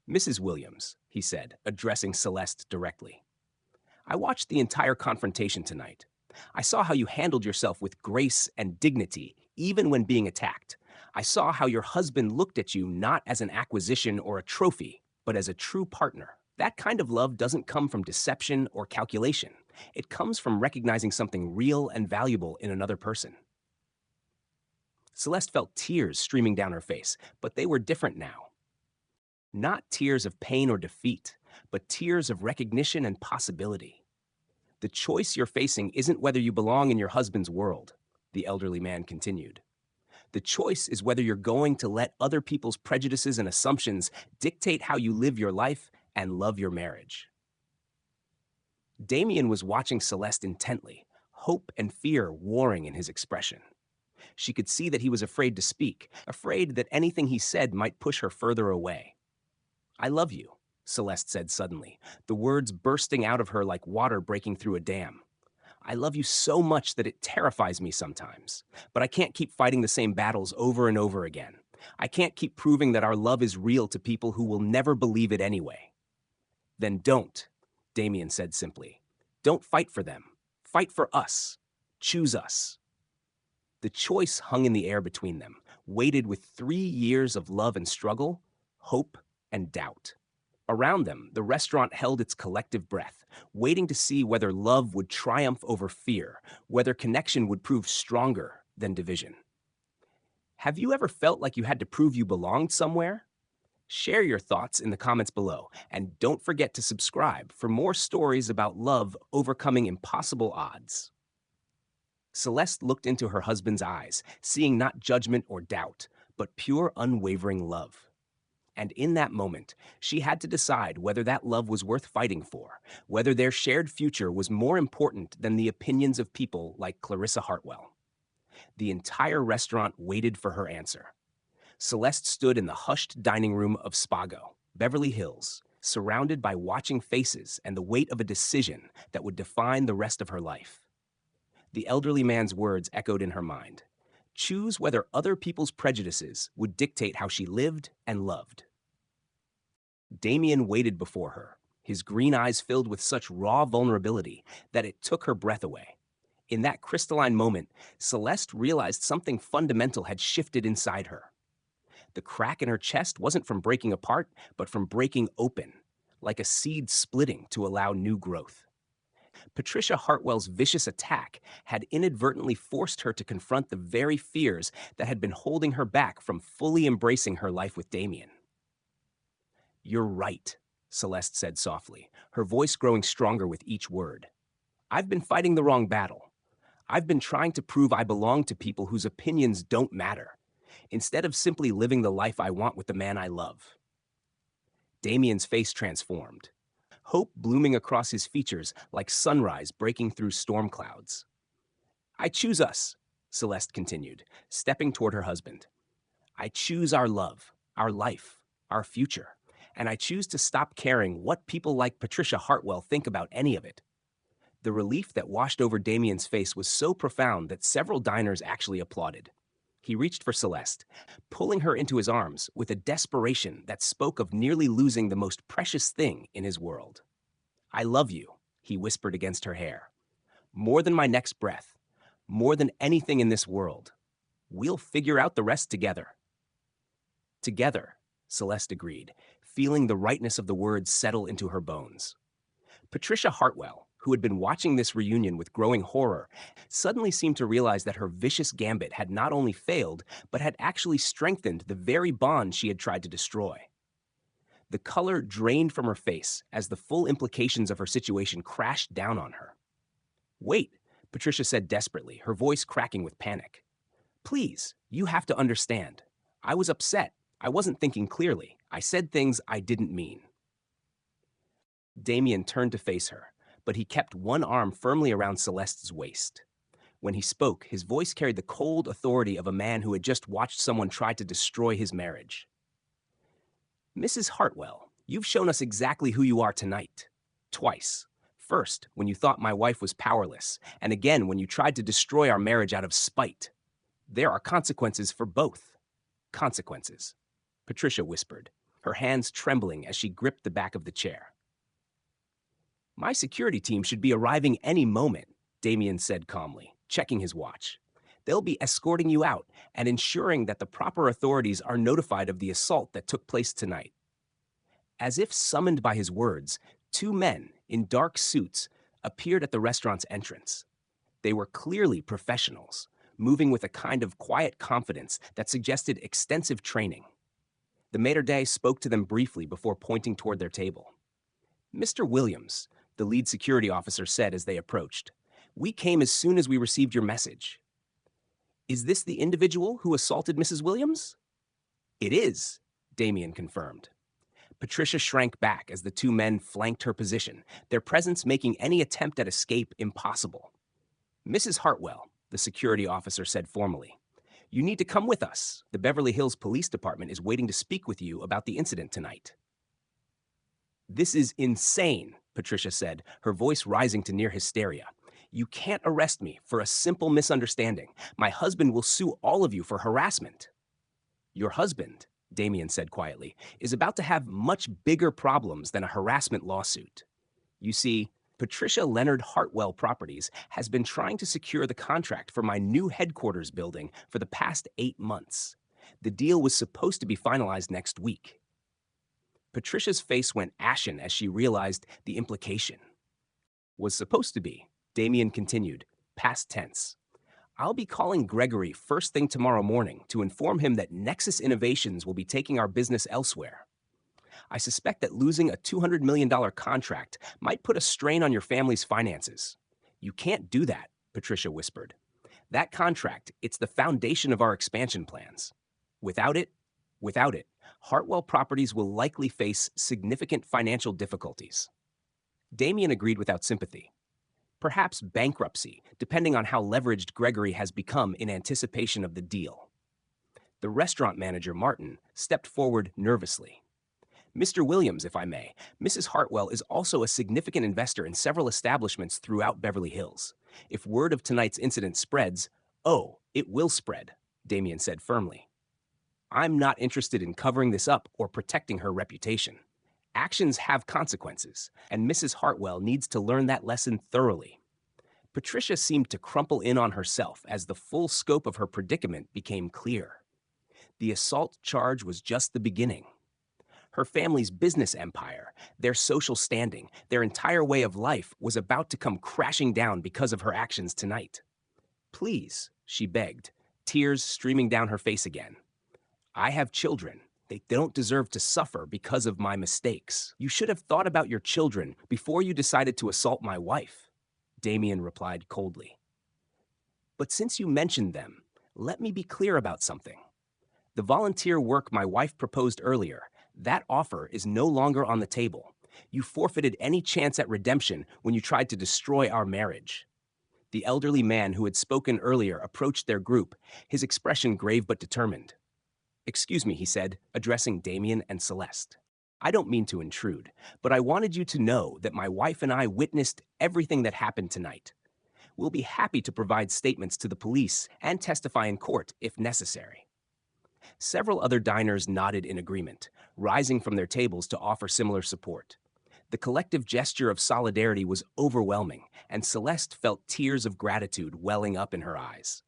Mrs. Williams, he said, addressing Celeste directly. I watched the entire confrontation tonight. I saw how you handled yourself with grace and dignity, even when being attacked. I saw how your husband looked at you not as an acquisition or a trophy, but as a true partner. That kind of love doesn't come from deception or calculation. It comes from recognizing something real and valuable in another person. Celeste felt tears streaming down her face, but they were different now. Not tears of pain or defeat, but tears of recognition and possibility. The choice you're facing isn't whether you belong in your husband's world, the elderly man continued. The choice is whether you're going to let other people's prejudices and assumptions dictate how you live your life and love your marriage. Damian was watching Celeste intently, hope and fear warring in his expression. She could see that he was afraid to speak, afraid that anything he said might push her further away. I love you, Celeste said suddenly, the words bursting out of her like water breaking through a dam. I love you so much that it terrifies me sometimes, but I can't keep fighting the same battles over and over again. I can't keep proving that our love is real to people who will never believe it anyway. Then don't, Damian said simply. Don't fight for them. Fight for us. Choose us. The choice hung in the air between them, weighted with 3 years of love and struggle, hope and doubt. Around them, the restaurant held its collective breath, waiting to see whether love would triumph over fear, whether connection would prove stronger than division. Have you ever felt like you had to prove you belonged somewhere? Share your thoughts in the comments below, and don't forget to subscribe for more stories about love overcoming impossible odds. Celeste looked into her husband's eyes, seeing not judgment or doubt, but pure, unwavering love. And in that moment, she had to decide whether that love was worth fighting for, whether their shared future was more important than the opinions of people like Clarissa Hartwell. The entire restaurant waited for her answer. Celeste stood in the hushed dining room of Spago, Beverly Hills, surrounded by watching faces and the weight of a decision that would define the rest of her life. The elderly man's words echoed in her mind. Choose whether other people's prejudices would dictate how she lived and loved. Damian waited before her, his green eyes filled with such raw vulnerability that it took her breath away. In that crystalline moment, Celeste realized something fundamental had shifted inside her. The crack in her chest wasn't from breaking apart, but from breaking open, like a seed splitting to allow new growth. Patricia Hartwell's vicious attack had inadvertently forced her to confront the very fears that had been holding her back from fully embracing her life with Damian. You're right, Celeste said softly, her voice growing stronger with each word. I've been fighting the wrong battle. I've been trying to prove I belong to people whose opinions don't matter, instead of simply living the life I want with the man I love. Damian's face transformed, hope blooming across his features like sunrise breaking through storm clouds. I choose us, Celeste continued, stepping toward her husband. I choose our love, our life, our future, and I choose to stop caring what people like Patricia Hartwell think about any of it." The relief that washed over Damian's face was so profound that several diners actually applauded. He reached for Celeste, pulling her into his arms with a desperation that spoke of nearly losing the most precious thing in his world. "I love you," he whispered against her hair. "More than my next breath. More than anything in this world. We'll figure out the rest together." "Together," Celeste agreed, feeling the rightness of the words settle into her bones. Patricia Hartwell, who had been watching this reunion with growing horror, suddenly seemed to realize that her vicious gambit had not only failed, but had actually strengthened the very bond she had tried to destroy. The color drained from her face as the full implications of her situation crashed down on her. "Wait," Patricia said desperately, her voice cracking with panic. "Please, you have to understand. I was upset. I wasn't thinking clearly. I said things I didn't mean." Damian turned to face her, but he kept one arm firmly around Celeste's waist. When he spoke, his voice carried the cold authority of a man who had just watched someone try to destroy his marriage. "Mrs. Hartwell, you've shown us exactly who you are tonight. Twice. First, when you thought my wife was powerless, and again when you tried to destroy our marriage out of spite. There are consequences for both." "Consequences," Patricia whispered, her hands trembling as she gripped the back of the chair. "My security team should be arriving any moment," Damian said calmly, checking his watch. "They'll be escorting you out and ensuring that the proper authorities are notified of the assault that took place tonight." As if summoned by his words, two men in dark suits appeared at the restaurant's entrance. They were clearly professionals, moving with a kind of quiet confidence that suggested extensive training. The maître d' spoke to them briefly before pointing toward their table. "Mr. Williams," the lead security officer said as they approached, "we came as soon as we received your message." "Is this the individual who assaulted Mrs. Williams?" "It is," Damian confirmed. Patricia shrank back as the two men flanked her position, their presence making any attempt at escape impossible. "Mrs. Hartwell," the security officer said formally, "you need to come with us. The Beverly Hills Police Department is waiting to speak with you about the incident tonight." "This is insane," Patricia said, her voice rising to near hysteria. "You can't arrest me for a simple misunderstanding. My husband will sue all of you for harassment." "Your husband," Damian said quietly, "is about to have much bigger problems than a harassment lawsuit. You see, Patricia Leonard Hartwell Properties has been trying to secure the contract for my new headquarters building for the past 8 months. The deal was supposed to be finalized next week." Patricia's face went ashen as she realized the implication. "Was supposed to be," Damian continued, past tense. "I'll be calling Gregory first thing tomorrow morning to inform him that Nexus Innovations will be taking our business elsewhere. I suspect that losing a $200 million contract might put a strain on your family's finances." "You can't do that," Patricia whispered. "That contract, it's the foundation of our expansion plans. Without it, Hartwell Properties will likely face significant financial difficulties." Damian agreed without sympathy. Perhaps bankruptcy, depending on how leveraged Gregory has become in anticipation of the deal. The restaurant manager, Martin, stepped forward nervously. "Mr. Williams, if I may, Mrs. Hartwell is also a significant investor in several establishments throughout Beverly Hills. If word of tonight's incident spreads, oh, it will spread," Damian said firmly. "I'm not interested in covering this up or protecting her reputation. Actions have consequences, and Mrs. Hartwell needs to learn that lesson thoroughly." Patricia seemed to crumple in on herself as the full scope of her predicament became clear. The assault charge was just the beginning. Her family's business empire, their social standing, their entire way of life was about to come crashing down because of her actions tonight. "Please," she begged, tears streaming down her face again. "I have children. They don't deserve to suffer because of my mistakes. You should have thought about your children before you decided to assault my wife," Damian replied coldly. "But since you mentioned them, let me be clear about something. The volunteer work my wife proposed earlier, that offer is no longer on the table. You forfeited any chance at redemption when you tried to destroy our marriage." The elderly man who had spoken earlier approached their group, his expression grave but determined. "Excuse me," he said, addressing Damian and Celeste. I don't mean to intrude, but I wanted you to know that my wife and I witnessed everything that happened tonight. We'll be happy to provide statements to the police and testify in court if necessary." Several other diners nodded in agreement, rising from their tables to offer similar support. The collective gesture of solidarity was overwhelming, and Celeste felt tears of gratitude welling up in her eyes.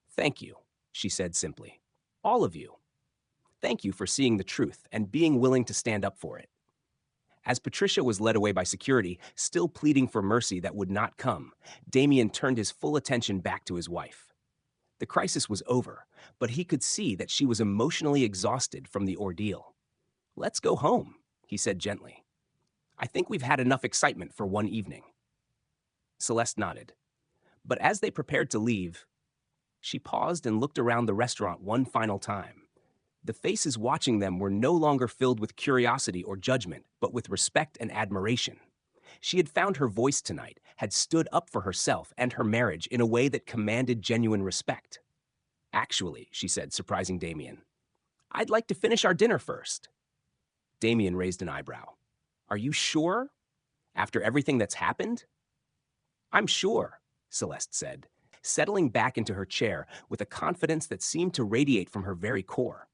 "Thank you," she said simply. "All of you. Thank you for seeing the truth and being willing to stand up for it." As Patricia was led away by security, still pleading for mercy that would not come, Damian turned his full attention back to his wife. The crisis was over, but he could see that she was emotionally exhausted from the ordeal. "Let's go home," he said gently. "I think we've had enough excitement for one evening." Celeste nodded. But as they prepared to leave, she paused and looked around the restaurant one final time. The faces watching them were no longer filled with curiosity or judgment, but with respect and admiration. She had found her voice tonight, had stood up for herself and her marriage in a way that commanded genuine respect. "Actually," she said, surprising Damian, "I'd like to finish our dinner first." Damian raised an eyebrow. "Are you sure? After everything that's happened?" "I'm sure," Celeste said, settling back into her chair with a confidence that seemed to radiate from her very core.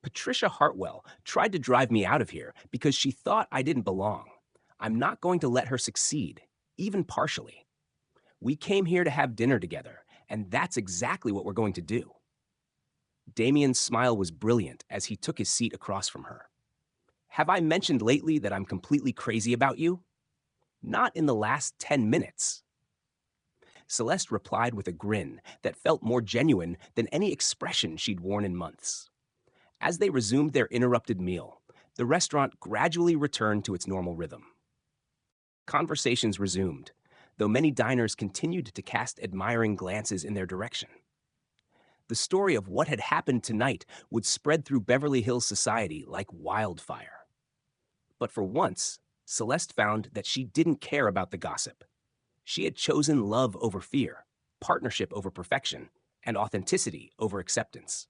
"Patricia Hartwell tried to drive me out of here because she thought I didn't belong. I'm not going to let her succeed, even partially. We came here to have dinner together, and that's exactly what we're going to do." Damian's smile was brilliant as he took his seat across from her. "Have I mentioned lately that I'm completely crazy about you?" "Not in the last 10 minutes. Celeste replied with a grin that felt more genuine than any expression she'd worn in months. As they resumed their interrupted meal, the restaurant gradually returned to its normal rhythm. Conversations resumed, though many diners continued to cast admiring glances in their direction. The story of what had happened tonight would spread through Beverly Hills society like wildfire. But for once, Celeste found that she didn't care about the gossip. She had chosen love over fear, partnership over perfection, and authenticity over acceptance.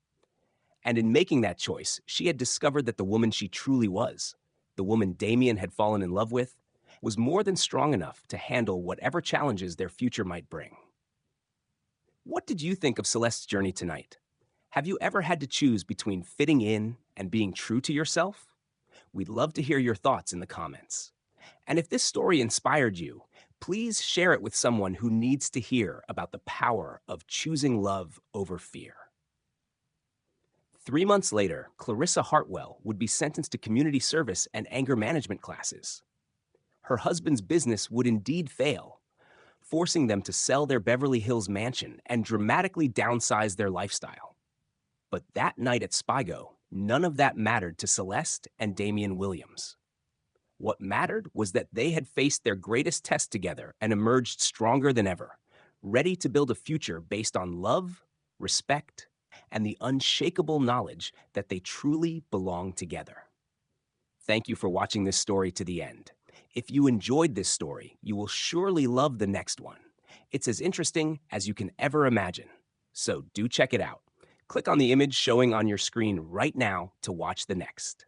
And in making that choice, she had discovered that the woman she truly was, the woman Damian had fallen in love with, was more than strong enough to handle whatever challenges their future might bring. What did you think of Celeste's journey tonight? Have you ever had to choose between fitting in and being true to yourself? We'd love to hear your thoughts in the comments. And if this story inspired you, please share it with someone who needs to hear about the power of choosing love over fear. 3 months later, Clarissa Hartwell would be sentenced to community service and anger management classes. Her husband's business would indeed fail, forcing them to sell their Beverly Hills mansion and dramatically downsize their lifestyle. But that night at Spigo, none of that mattered to Celeste and Damian Williams. What mattered was that they had faced their greatest test together and emerged stronger than ever, ready to build a future based on love, respect, and the unshakable knowledge that they truly belong together. Thank you for watching this story to the end. If you enjoyed this story, you will surely love the next one. It's as interesting as you can ever imagine. So do check it out. Click on the image showing on your screen right now to watch the next.